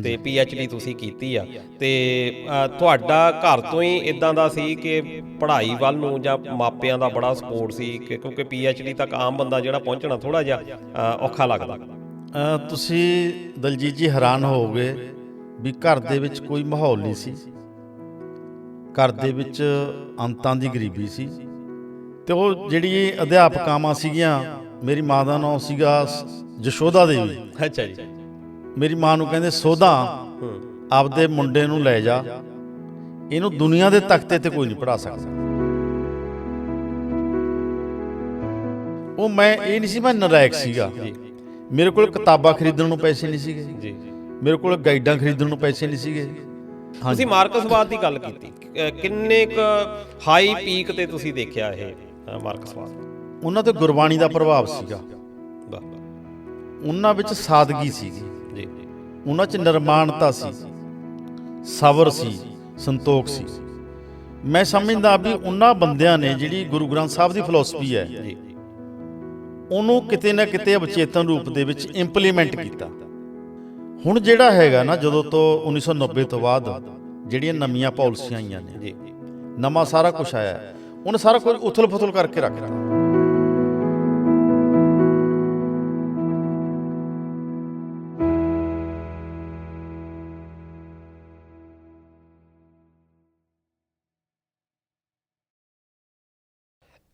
ਤੇ PhD ਤੁਸੀਂ ਕੀਤੀ ਆ ਤੇ ਤੁਹਾਡਾ ਘਰ ਤੋਂ ਹੀ ਇਦਾਂ ਦਾ ਸੀ ਕਿ ਪੜ੍ਹਾਈ ਵੱਲ ਨੂੰ ਜਾਂ ਮਾਪਿਆਂ ਦਾ ਬੜਾ ਸਪੋਰਟ ਸੀ ਕਿਉਂਕਿ PhD ਤੱਕ ਆਮ ਬੰਦਾ ਜਿਹੜਾ ਪਹੁੰਚਣਾ ਥੋੜਾ ਜਿਹਾ ਔਖਾ ਲੱਗਦਾ। ਤੁਸੀਂ ਦਲਜੀਤ ਜੀ ਹੈਰਾਨ ਹੋਵੋਗੇ ਵੀ ਘਰ ਦੇ ਵਿੱਚ ਕੋਈ ਮਾਹੌਲ ਨਹੀਂ ਸੀ। ਘਰ ਦੇ ਵਿੱਚ ਅੰਤਾਂ ਦੀ ਗਰੀਬੀ ਸੀ ਤੇ ਉਹ ਜਿਹੜੀ ਅਧਿਆਪਕਾਵਾਂ ਸੀਗੀਆਂ, ਮੇਰੀ ਮਾਂ ਦਾ ਨਾਮ ਸੀਗਾ ਜਸ਼ੋਦਾ ਦੇਵੀ। ਅੱਛਾ ਜੀ। ਮੇਰੀ ਮਾਂ ਨੂੰ ਕਹਿੰਦੇ ਸੋਧਾ ਆਪਦੇ ਮੁੰਡੇ ਨੂੰ ਲੈ ਜਾ, ਇਹਨੂੰ ਦੁਨੀਆ ਦੇ ਤਖਤੇ ਤੇ ਕੋਈ ਨਹੀਂ ਪੜ੍ਹਾ ਸਕਦਾ। ਉਹ ਮੈਂ ਇਹ ਨਹੀਂ ਸੀ ਮੈਂ ਨਲਾਇਕ ਸੀਗਾ। ਮੇਰੇ ਕੋਲ ਕਿਤਾਬਾਂ ਖਰੀਦਣ ਨੂੰ ਪੈਸੇ ਨਹੀਂ ਸੀਗੇ ਜੀ, ਮੇਰੇ ਕੋਲ ਗਾਈਡਾਂ ਖਰੀਦਣ ਨੂੰ ਪੈਸੇ ਨਹੀਂ ਸੀਗੇ। ਤੁਸੀਂ ਮਾਰਕਸਵਾਦ ਦੀ ਗੱਲ ਕੀਤੀ, ਕਿੰਨੇ ਕੁ ਹਾਈ ਪੀਕ ਤੇ ਤੁਸੀਂ ਦੇਖਿਆ ਇਹ ਮਾਰਕਸਵਾਦ? ਉਹਨਾਂ ਤੇ ਗੁਰਬਾਣੀ ਦਾ ਪ੍ਰਭਾਵ ਸੀਗਾ, ਉਹਨਾਂ ਵਿੱਚ ਸਾਦਗੀ ਸੀਗੀ ਜੀ, ਉਹਨਾਂ 'ਚ ਨਿਰਮਾਣਤਾ ਸੀ, ਸਬਰ ਸੀ, ਸੰਤੋਖ ਸੀ। ਮੈਂ ਸਮਝਦਾ ਵੀ ਉਹਨਾਂ ਬੰਦਿਆਂ ਨੇ ਜਿਹੜੀ ਗੁਰੂ ਗ੍ਰੰਥ ਸਾਹਿਬ ਦੀ ਫਿਲਾਸਫੀ ਹੈ ਉਹਨੂੰ ਕਿਤੇ ਨਾ ਕਿਤੇ ਅਵਚੇਤਨ ਰੂਪ ਦੇ ਵਿੱਚ ਇੰਪਲੀਮੈਂਟ ਕੀਤਾ। ਹੁਣ ਜਿਹੜਾ ਹੈਗਾ ਨਾ, ਜਦੋਂ ਤੋਂ 1990 ਤੋਂ ਬਾਅਦ ਜਿਹੜੀਆਂ ਨਵੀਆਂ ਪਾਲਿਸੀਆਂ ਆਈਆਂ ਨੇ, ਨਵਾਂ ਸਾਰਾ ਕੁਛ ਆਇਆ, ਉਹਨੇ ਸਾਰਾ ਕੁਝ ਉਥਲ ਪੁਥਲ ਕਰਕੇ ਰੱਖਤਾ।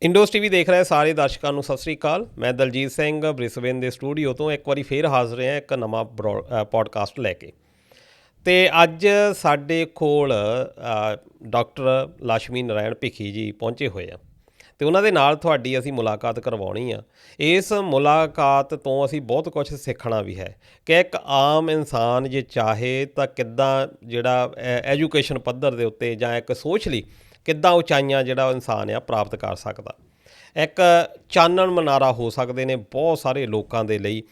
ਇੰਡੋਜ਼ TV ਦੇਖ ਰਹੇ ਸਾਰੇ ਦਰਸ਼ਕਾਂ ਨੂੰ ਸਤਿ ਸ੍ਰੀ ਅਕਾਲ। ਮੈਂ ਦਲਜੀਤ ਸਿੰਘ ਬ੍ਰਿਸਬੇਨ ਦੇ ਸਟੂਡੀਓ ਤੋਂ ਇੱਕ ਵਾਰੀ ਫੇਰ ਹਾਜ਼ਰ ਹਾਂ ਇੱਕ ਨਵਾਂ ਪੋਡਕਾਸਟ ਲੈ ਕੇ। ਅਤੇ ਅੱਜ ਸਾਡੇ ਕੋਲ ਡਾਕਟਰ ਲਾਸ਼ਮੀ ਨਾਰਾਇਣ ਭਿੱਖੀ ਜੀ ਪਹੁੰਚੇ ਹੋਏ ਆ ਅਤੇ ਉਹਨਾਂ ਦੇ ਨਾਲ ਤੁਹਾਡੀ ਅਸੀਂ ਮੁਲਾਕਾਤ ਕਰਵਾਉਣੀ ਆ। ਇਸ ਮੁਲਾਕਾਤ ਤੋਂ ਅਸੀਂ ਬਹੁਤ ਕੁਛ ਸਿੱਖਣਾ ਵੀ ਹੈ ਕਿ ਇੱਕ ਆਮ ਇਨਸਾਨ ਜੇ ਚਾਹੇ ਤਾਂ ਕਿੱਦਾਂ ਜਿਹੜਾ ਐਜੂਕੇਸ਼ਨ ਪੱਧਰ ਦੇ ਉੱਤੇ ਜਾਂ ਇੱਕ ਸੋਸ਼ਲੀ ਕਿੱਦਾਂ ਉਚਾਈਆਂ ਜਿਹੜਾ ਇਨਸਾਨ ਆ ਪ੍ਰਾਪਤ ਕਰ ਸਕਦਾ। ਇੱਕ ਚਾਨਣ ਮਨਾਰਾ ਹੋ ਸਕਦੇ ਨੇ ਬਹੁਤ ਸਾਰੇ ਲੋਕਾਂ ਦੇ ਲਈ,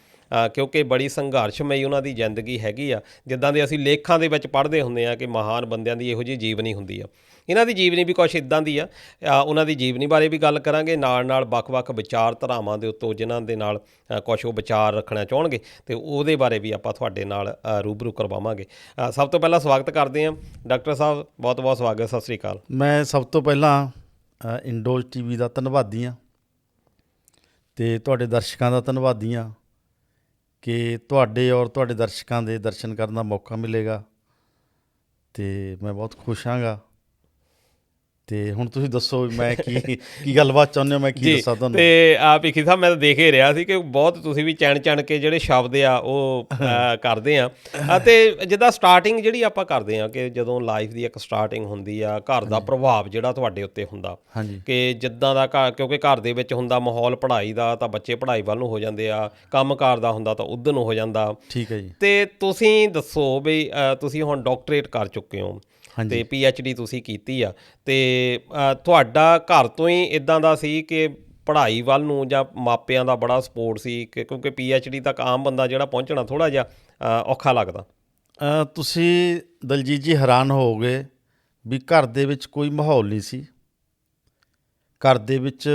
ਕਿਉਂਕਿ ਬੜੀ ਸੰਘਰਸ਼ਮਈ ਉਹਨਾਂ ਦੀ ਜ਼ਿੰਦਗੀ ਹੈਗੀ ਆ। ਜਿੱਦਾਂ ਦੇ ਅਸੀਂ ਲੇਖਾਂ ਦੇ ਵਿੱਚ ਪੜ੍ਹਦੇ ਹੁੰਦੇ ਹਾਂ ਕਿ ਮਹਾਨ ਬੰਦਿਆਂ ਦੀ ਇਹੋ ਜਿਹੀ ਜੀਵਨੀ ਹੁੰਦੀ ਆ, ਇਹਨਾਂ ਦੀ ਜੀਵਨੀ ਵੀ ਕੁਛ ਇੱਦਾਂ ਦੀ ਆ। ਉਹਨਾਂ ਦੀ ਜੀਵਨੀ ਬਾਰੇ ਵੀ ਗੱਲ ਕਰਾਂਗੇ, ਨਾਲ ਵੱਖ-ਵੱਖ ਵਿਚਾਰਧਾਰਾਵਾਂ ਦੇ ਉੱਤੋਂ ਜਿਨ੍ਹਾਂ ਦੇ ਨਾਲ ਕੁਛ ਉਹ ਵਿਚਾਰ ਰੱਖਣਾ ਚਾਹੁਣਗੇ ਅਤੇ ਉਹਦੇ ਬਾਰੇ ਵੀ ਆਪਾਂ ਤੁਹਾਡੇ ਨਾਲ ਰੂਬਰੂ ਕਰਵਾਵਾਂਗੇ। ਸਭ ਤੋਂ ਪਹਿਲਾਂ ਸਵਾਗਤ ਕਰਦੇ ਹਾਂ ਡਾਕਟਰ ਸਾਹਿਬ, ਬਹੁਤ ਬਹੁਤ ਸਵਾਗਤ, ਸਤਿ ਸ਼੍ਰੀ ਅਕਾਲ। ਮੈਂ ਸਭ ਤੋਂ ਪਹਿਲਾਂ ਇੰਡੋਜ਼ TV ਦਾ ਧੰਨਵਾਦੀ ਹਾਂ ਅਤੇ ਤੁਹਾਡੇ ਦਰਸ਼ਕਾਂ ਦਾ ਧੰਨਵਾਦੀ ਹਾਂ ਕਿ ਤੁਹਾਡੇ ਔਰ ਤੁਹਾਡੇ ਦਰਸ਼ਕਾਂ ਦੇ ਦਰਸ਼ਨ ਕਰਨ ਦਾ ਮੌਕਾ ਮਿਲੇਗਾ ਅਤੇ ਮੈਂ ਬਹੁਤ ਖੁਸ਼ ਹਾਂਗਾ। ਅਤੇ ਹੁਣ ਤੁਸੀਂ ਦੱਸੋ ਮੈਂ ਕੀ ਗੱਲਬਾਤ ਚਾਹੁੰਦੇ ਹੋ, ਮੈਂ ਕੀ ਦੱਸਾਂ ਤੁਹਾਨੂੰ? ਅਤੇ ਭਿੱਖੀ ਸਾਹਿਬ ਮੈਂ ਤਾਂ ਦੇਖ ਹੀ ਰਿਹਾ ਸੀ ਕਿ ਬਹੁਤ ਤੁਸੀਂ ਵੀ ਚਣ ਕੇ ਜਿਹੜੇ ਸ਼ਬਦ ਆ ਉਹ ਕਰਦੇ ਆ। ਅਤੇ ਜਿੱਦਾਂ ਸਟਾਰਟਿੰਗ ਜਿਹੜੀ ਆਪਾਂ ਕਰਦੇ ਹਾਂ ਕਿ ਜਦੋਂ ਲਾਈਫ ਦੀ ਇੱਕ ਸਟਾਰਟਿੰਗ ਹੁੰਦੀ ਆ, ਘਰ ਦਾ ਪ੍ਰਭਾਵ ਜਿਹੜਾ ਤੁਹਾਡੇ ਉੱਤੇ ਹੁੰਦਾ ਕਿ ਜਿੱਦਾਂ ਦਾ ਘਰ, ਕਿਉਂਕਿ ਘਰ ਦੇ ਵਿੱਚ ਹੁੰਦਾ ਮਾਹੌਲ ਪੜ੍ਹਾਈ ਦਾ ਤਾਂ ਬੱਚੇ ਪੜ੍ਹਾਈ ਵੱਲ ਨੂੰ ਹੋ ਜਾਂਦੇ ਆ, ਕੰਮਕਾਰ ਦਾ ਹੁੰਦਾ ਤਾਂ ਉੱਧਰ ਨੂੰ ਹੋ ਜਾਂਦਾ। ਠੀਕ ਹੈ ਜੀ। ਅਤੇ ਤੁਸੀਂ ਦੱਸੋ ਵੀ ਤੁਸੀਂ ਹੁਣ ਡਾਕਟਰੇਟ ਕਰ ਚੁੱਕੇ ਹੋ ਅਤੇ PhD ਤੁਸੀਂ ਕੀਤੀ ਆ ਅਤੇ ਤੁਹਾਡਾ ਘਰ ਤੋਂ ਹੀ ਇੱਦਾਂ ਦਾ ਸੀ ਕਿ ਪੜ੍ਹਾਈ ਵੱਲ ਨੂੰ ਜਾਂ ਮਾਪਿਆਂ ਦਾ ਬੜਾ ਸਪੋਰਟ ਸੀ ਕਿਉਂਕਿ PhD ਤੱਕ ਆਮ ਬੰਦਾ ਜਿਹੜਾ ਪਹੁੰਚਣਾ ਥੋੜ੍ਹਾ ਜਿਹਾ ਔਖਾ ਲੱਗਦਾ? ਤੁਸੀਂ ਦਲਜੀਤ ਜੀ ਹੈਰਾਨ ਹੋਵੋਗੇ ਵੀ ਘਰ ਦੇ ਵਿੱਚ ਕੋਈ ਮਾਹੌਲ ਨਹੀਂ ਸੀ। ਘਰ ਦੇ ਵਿੱਚ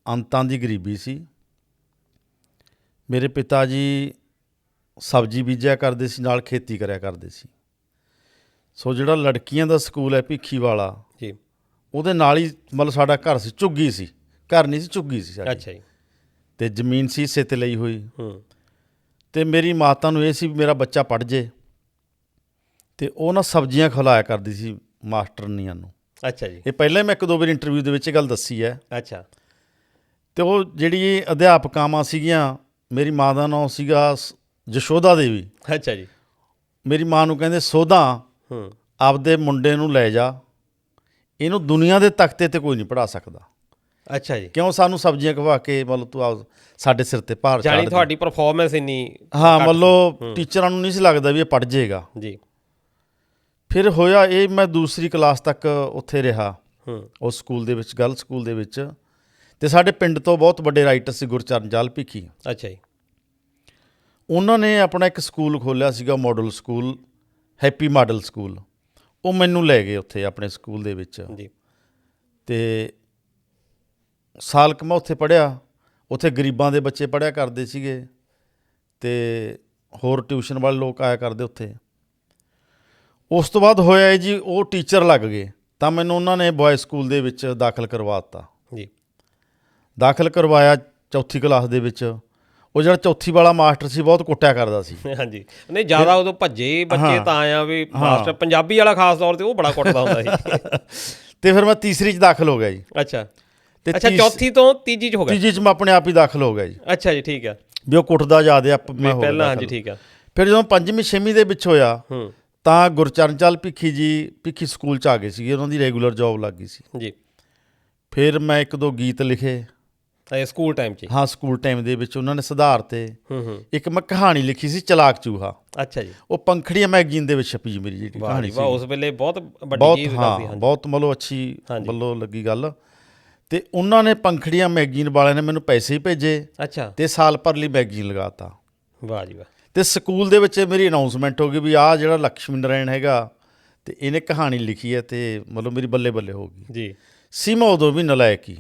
ਅੰਤਾਂ ਦੀ ਗਰੀਬੀ ਸੀ। ਮੇਰੇ ਪਿਤਾ ਜੀ ਸਬਜ਼ੀ ਬੀਜਿਆ ਕਰਦੇ ਸੀ, ਨਾਲ ਖੇਤੀ ਕਰਿਆ ਕਰਦੇ ਸੀ। ਸੋ ਜਿਹੜਾ ਲੜਕੀਆਂ ਦਾ ਸਕੂਲ ਹੈ ਭਿੱਖੀ ਵਾਲਾ ਜੀ, ਉਹਦੇ ਨਾਲ ਹੀ ਮਤਲਬ ਸਾਡਾ ਘਰ ਸੀ, ਝੁੱਗੀ ਸੀ, ਘਰ ਨਹੀਂ ਸੀ, ਝੁੱਗੀ ਸੀ ਸਾਡੀ। ਅੱਛਾ ਜੀ। ਅਤੇ ਜ਼ਮੀਨ ਸੀ ਹਿੱਸੇ 'ਤੇ ਲਈ ਹੋਈ। ਅਤੇ ਮੇਰੀ ਮਾਤਾ ਨੂੰ ਇਹ ਸੀ ਵੀ ਮੇਰਾ ਬੱਚਾ ਪੜ੍ਹ ਜੇ, ਅਤੇ ਉਹ ਨਾ ਸਬਜ਼ੀਆਂ ਖਿਲਾਇਆ ਕਰਦੀ ਸੀ ਮਾਸਟਰਨੀਆਂ ਨੂੰ। ਅੱਛਾ ਜੀ। ਇਹ ਪਹਿਲਾਂ ਮੈਂ ਇੱਕ ਦੋ ਵਾਰ ਇੰਟਰਵਿਊ ਦੇ ਵਿੱਚ ਇਹ ਗੱਲ ਦੱਸੀ ਹੈ। ਅੱਛਾ। ਅਤੇ ਉਹ ਜਿਹੜੀ ਅਧਿਆਪਕਾਵਾਂ ਸੀਗੀਆਂ, ਮੇਰੀ ਮਾਂ ਦਾ ਨਾਮ ਸੀਗਾ ਜਸ਼ੋਦਾ ਦੇਵੀ। ਅੱਛਾ ਜੀ। ਮੇਰੀ ਮਾਂ ਨੂੰ ਕਹਿੰਦੇ ਸੋਧਾ ਆਪਦੇ ਮੁੰਡੇ ਨੂੰ ਲੈ ਜਾ, ਇਹਨੂੰ ਦੁਨੀਆ ਦੇ ਤਖਤੇ ਤੇ ਕੋਈ ਨਹੀਂ ਪੜ੍ਹਾ ਸਕਦਾ। ਅੱਛਾ ਜੀ। ਕਿਉਂ? ਸਾਨੂੰ ਸਬਜ਼ੀਆਂ ਖਵਾ ਕੇ ਮਤਲਬ ਤੂੰ ਸਾਡੇ ਸਿਰ 'ਤੇ ਭਾਰ ਜਾਣੀ ਤੁਹਾਡੀ ਪਰਫੋਰਮੈਂਸ ਇੰਨੀ, ਹਾਂ, ਮਤਲਬ ਟੀਚਰਾਂ ਨੂੰ ਨਹੀਂ ਸੀ ਲੱਗਦਾ ਵੀ ਇਹ ਪੜ੍ਹ ਜਾਏਗਾ ਜੀ। ਫਿਰ ਹੋਇਆ ਇਹ, ਮੈਂ ਦੂਸਰੀ ਕਲਾਸ ਤੱਕ ਉੱਥੇ ਰਿਹਾ ਉਸ ਸਕੂਲ ਦੇ ਵਿੱਚ, ਗਰਲ ਸਕੂਲ ਦੇ ਵਿੱਚ। ਅਤੇ ਸਾਡੇ ਪਿੰਡ ਤੋਂ ਬਹੁਤ ਵੱਡੇ ਰਾਈਟਰ ਸੀ ਗੁਰਚਰਨ ਜਾਲ ਭਿੱਖੀ। ਅੱਛਾ ਜੀ। ਉਹਨਾਂ ਨੇ ਆਪਣਾ ਇੱਕ ਸਕੂਲ ਖੋਲ੍ਹਿਆ ਸੀਗਾ, model school, happy model school. ਉਹ ਮੈਨੂੰ ਲੈ ਗਏ ਉੱਥੇ ਆਪਣੇ ਸਕੂਲ ਦੇ ਵਿੱਚ ਜੀ। ਅਤੇ ਸਾਲ ਕੁ ਮੈਂ ਉੱਥੇ ਪੜ੍ਹਿਆ। ਉੱਥੇ ਗਰੀਬਾਂ ਦੇ ਬੱਚੇ ਪੜ੍ਹਿਆ ਕਰਦੇ ਸੀਗੇ ਅਤੇ ਹੋਰ ਟਿਊਸ਼ਨ ਵਾਲੇ ਲੋਕ ਆਇਆ ਕਰਦੇ ਉੱਥੇ। ਉਸ ਤੋਂ ਬਾਅਦ ਹੋਇਆ ਜੀ, ਉਹ ਟੀਚਰ ਲੱਗ ਗਏ ਤਾਂ ਮੈਨੂੰ ਉਹਨਾਂ ਨੇ ਬॉय ਸਕੂਲ ਦੇ ਵਿੱਚ ਦਾਖਲ ਕਰਵਾ ਦਿੱਤਾ ਜੀ। ਦਾਖਲ ਕਰਵਾਇਆ ਚੌਥੀ ਕਲਾਸ ਦੇ ਵਿੱਚ। ਉਹ ਜਿਹੜਾ ਚੌਥੀ ਵਾਲਾ ਮਾਸਟਰ ਸੀ ਬਹੁਤ ਕੁੱਟਿਆ ਕਰਦਾ ਸੀ। ਹਾਂਜੀ, ਨਹੀਂ ਜ਼ਿਆਦਾ ਉਦੋਂ ਭੱਜੇ ਬੱਚੇ ਤਾਂ ਆ ਵੀ ਮਾਸਟਰ ਪੰਜਾਬੀ ਵਾਲਾ ਖਾਸ ਤੌਰ ਤੇ ਉਹ ਬੜਾ ਕੁੱਟਦਾ ਹੁੰਦਾ ਸੀ। ਤੇ ਫਿਰ ਮੈਂ ਤੀਸਰੀ 'ਚ ਦਾਖਲ ਹੋ ਗਿਆ ਜੀ। ਅੱਛਾ ਤੇ ਅੱਛਾ, ਚੌਥੀ ਤੋਂ ਤੀਜੀ 'ਚ ਹੋ ਗਿਆ? ਤੀਜੀ 'ਚ ਮੈਂ ਆਪਣੇ ਆਪ ਹੀ ਦਾਖਲ ਹੋ ਗਿਆ ਜੀ। ਅੱਛਾ ਜੀ, ਠੀਕ ਆ। ਵੀ ਉਹ ਕੁੱਟਦਾ ਜ਼ਿਆਦਾ ਮੈਂ ਹੋ ਪਹਿਲਾਂ, ਹਾਂਜੀ ਠੀਕ ਆ। ਫਿਰ ਜਦੋਂ 5ਵੀਂ 6ਵੀਂ ਦੇ ਵਿੱਚ ਹੋਇਆ ਤਾਂ ਗੁਰਚਰਨ ਚਲ ਭਿੱਖੀ ਜੀ ਭਿੱਖੀ ਸਕੂਲ 'ਚ ਆ ਗਏ ਸੀਗੇ, ਉਹਨਾਂ ਦੀ ਰੈਗੂਲਰ ਜੋਬ ਲੱਗ ਗਈ ਸੀ ਜੀ। ਫਿਰ ਮੈਂ 1-2 ਗੀਤ ਲਿਖੇ ਸਕੂਲ ਟਾਈਮ 'ਚ? ਹਾਂ, ਸਕੂਲ ਟਾਈਮ ਦੇ ਵਿੱਚ ਉਹਨਾਂ ਨੇ ਸੁਧਾਰ ਤੇ ਇੱਕ ਮੈਂ ਕਹਾਣੀ ਲਿਖੀ ਸੀ ਚਲਾਕ ਚੂਹਾ। ਅੱਛਾ ਜੀ। ਉਹ ਪੰਖੜੀਆਂ ਮੈਗਜ਼ੀਨ ਦੇ ਵਿੱਚ ਛਪੀ ਮੇਰੀ ਜਿਹੜੀ ਕਹਾਣੀ ਸੀ। ਉਸ ਵੇਲੇ ਬਹੁਤ ਵੱਡੀ ਚੀਜ਼ ਸੀ। ਬਹੁਤ ਮਤਲਬ ਅੱਛੀ ਵੱਲੋਂ ਲੱਗੀ ਗੱਲ। ਤੇ ਉਹਨਾਂ ਨੇ ਪੰਖੜੀਆਂ ਮੈਗਜ਼ੀਨ ਵਾਲਿਆਂ ਨੇ ਮੈਨੂੰ ਪੈਸੇ ਹੀ ਭੇਜੇ। ਅੱਛਾ। ਤੇ ਸਾਲ ਭਰ ਲਈ ਮੈਗਜ਼ੀਨ ਲਗਾਤਾ। ਵਾਹ ਜੀ ਵਾਹ। ਤੇ ਸਕੂਲ ਦੇ ਵਿੱਚ ਮੇਰੀ ਅਨਾਉਂਸਮੈਂਟ ਹੋ ਗਈ ਵੀ ਆਹ ਜਿਹੜਾ ਲਕਸ਼ਮੀ ਨਾਰਾਇਣ ਹੈਗਾ ਤੇ ਇਹਨੇ ਕਹਾਣੀ ਲਿਖੀ ਹੈ, ਤੇ ਮਤਲਬ ਮੇਰੀ ਬੱਲੇ ਬੱਲੇ ਹੋ ਗਈ ਜੀ। ਸੀਮਾ ਉਦੋਂ ਵੀ ਨਲਾਇਕ ਹੀ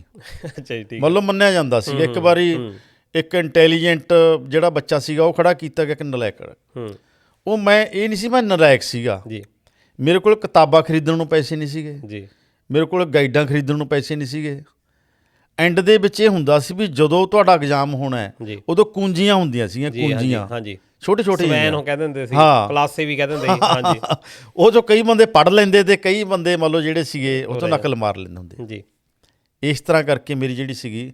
ਅੱਛਾ ਜੀ, ਠੀਕ। ਮਤਲਬ ਮੰਨਿਆ ਜਾਂਦਾ ਸੀ। ਇੱਕ ਵਾਰੀ ਇੱਕ ਇੰਟੈਲੀਜੈਂਟ ਜਿਹੜਾ ਬੱਚਾ ਸੀਗਾ ਉਹ ਖੜਾ ਕੀਤਾ ਗਿਆ ਕਿ ਨਲਾਇਕ। ਉਹ ਮੈਂ ਇਹ ਨਹੀਂ ਸੀ ਮੈਂ ਨਲਾਇਕ ਸੀਗਾ ਜੀ। ਮੇਰੇ ਕੋਲ ਕਿਤਾਬਾਂ ਖਰੀਦਣ ਨੂੰ ਪੈਸੇ ਨਹੀਂ ਸੀਗੇ ਜੀ। ਮੇਰੇ ਕੋਲ ਗਾਈਡਾਂ ਖਰੀਦਣ ਨੂੰ ਪੈਸੇ ਨਹੀਂ ਸੀਗੇ। ਐਂਡ ਦੇ ਵਿੱਚ ਇਹ ਹੁੰਦਾ ਸੀ ਵੀ ਜਦੋਂ ਤੁਹਾਡਾ ਐਗਜ਼ਾਮ ਹੋਣਾ ਹੈ ਉਦੋਂ ਕੁੰਜੀਆਂ ਹੁੰਦੀਆਂ ਸੀਗੀਆਂ, ਕੁੰਜੀਆਂ। ਹਾਂਜੀ, ਛੋਟੇ ਛੋਟੇ ਸਵੈਨ ਉਹ ਕਹਿੰਦੇ ਹੁੰਦੇ ਸੀ, ਕਲਾਸੇ ਵੀ ਕਹਿੰਦੇ ਹੁੰਦੇ ਸੀ। ਹਾਂਜੀ, ਉਹ ਜੋ ਕਈ ਬੰਦੇ ਪੜ੍ਹ ਲੈਂਦੇ ਤੇ ਕਈ ਬੰਦੇ ਮੰਨ ਲਓ ਜਿਹੜੇ ਸੀਗੇ ਉਹ ਤੋਂ ਨਕਲ ਮਾਰ ਲੈਂਦੇ ਹੁੰਦੇ ਜੀ। ਇਸ ਤਰ੍ਹਾਂ ਕਰਕੇ ਮੇਰੀ ਜਿਹੜੀ ਸੀਗੀ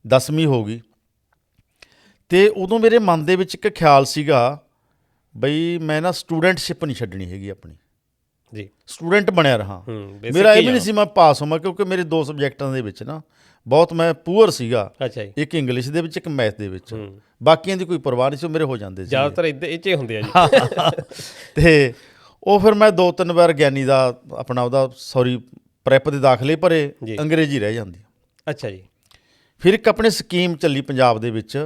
10ਵੀਂ ਹੋ ਗਈ। ਤੇ ਉਦੋਂ ਮੇਰੇ ਮਨ ਦੇ ਵਿੱਚ ਇੱਕ ਖਿਆਲ ਸੀਗਾ ਬਈ ਮੈਂ ਨਾ ਸਟੂਡੈਂਟਸ਼ਿਪ ਨਹੀਂ ਛੱਡਣੀ ਹੈਗੀ ਆਪਣੀ ਜੀ, ਸਟੂਡੈਂਟ ਬਣਿਆ ਰਹਾ। ਮੇਰਾ ਇਹ ਵੀ ਨਹੀਂ ਸੀ ਮੈਂ ਪਾਸ ਹੋਵਾਂ, ਕਿਉਂਕਿ ਮੇਰੇ 2 ਸਬਜੈਕਟਾਂ ਦੇ ਵਿੱਚ ਨਾ ਬਹੁਤ ਮੈਂ ਪੂਅਰ ਸੀਗਾ। ਅੱਛਾ ਜੀ। ਇੱਕ ਇੰਗਲਿਸ਼ ਦੇ ਵਿੱਚ, ਇੱਕ ਮੈਥ ਦੇ ਵਿੱਚ। ਬਾਕੀਆਂ ਦੀ ਕੋਈ ਪਰਵਾਹ ਨਹੀਂ ਸੀ, ਮੇਰੇ ਹੋ ਜਾਂਦੇ ਸੀ ਜ਼ਿਆਦਾਤਰ ਇਹ 'ਚ ਹੁੰਦੇ ਆ ਜੀ। ਤੇ ਉਹ ਫਿਰ ਮੈਂ 2-3 ਵਾਰ ਗਿਆਨੀ ਦਾ ਆਪਣਾ ਪ੍ਰੈਪ ਦੇ ਦਾਖਲੇ ਭਰੇ, ਅੰਗਰੇਜ਼ੀ ਰਹਿ ਜਾਂਦੀ। ਅੱਛਾ ਜੀ। ਫਿਰ ਇੱਕ ਆਪਣੇ ਸਕੀਮ ਚੱਲੀ ਪੰਜਾਬ ਦੇ ਵਿੱਚ,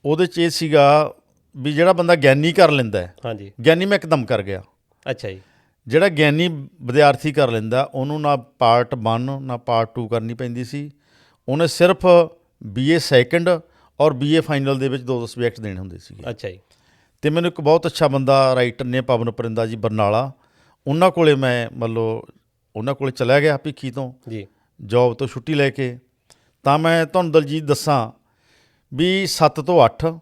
ਉਹਦੇ 'ਚ ਇਹ ਸੀਗਾ ਵੀ ਜਿਹੜਾ ਬੰਦਾ ਗਿਆਨੀ ਕਰ ਲੈਂਦਾ ਹੈ, ਹਾਂਜੀ, ਗਿਆਨੀ ਮੈਂ ਇੱਕਦਮ ਕਰ ਗਿਆ। ਅੱਛਾ ਜੀ। ਜਿਹੜਾ ਗਿਆਨੀ ਵਿਦਿਆਰਥੀ ਕਰ ਲੈਂਦਾ ਉਹਨੂੰ ਨਾ ਪਾਰਟ 1 ਨਾ ਪਾਰਟ 2 ਕਰਨੀ ਪੈਂਦੀ ਸੀ। ਉਹਨੇ ਸਿਰਫ BA ਸੈਕੰਡ ਔਰ BA ਫਾਈਨਲ ਦੇ ਵਿੱਚ 2 ਸਬਜੈਕਟ ਦੇਣੇ ਹੁੰਦੇ ਸੀਗੇ। ਅੱਛਾ ਜੀ। ਤੇ ਮੈਨੂੰ ਇੱਕ ਬਹੁਤ ਅੱਛਾ ਬੰਦਾ ਰਾਈਟਰ ਨੇ ਪਵਨ ਪਰਿੰਦਾ ਜੀ ਬਰਨਾਲਾ, ਉਹਨਾਂ ਕੋਲੇ ਮੈਂ ਉਹਨਾਂ ਕੋਲੇ ਚਲਿਆ ਗਿਆ ਭਿੱਖੀ ਤੋਂ ਜੀ, ਜੋਬ ਤੋਂ ਛੁੱਟੀ ਲੈ ਕੇ। ਤਾਂ ਮੈਂ ਤੁਹਾਨੂੰ ਦਲਜੀਤ ਦੱਸਾਂ ਵੀ 7 ਤੋਂ 8,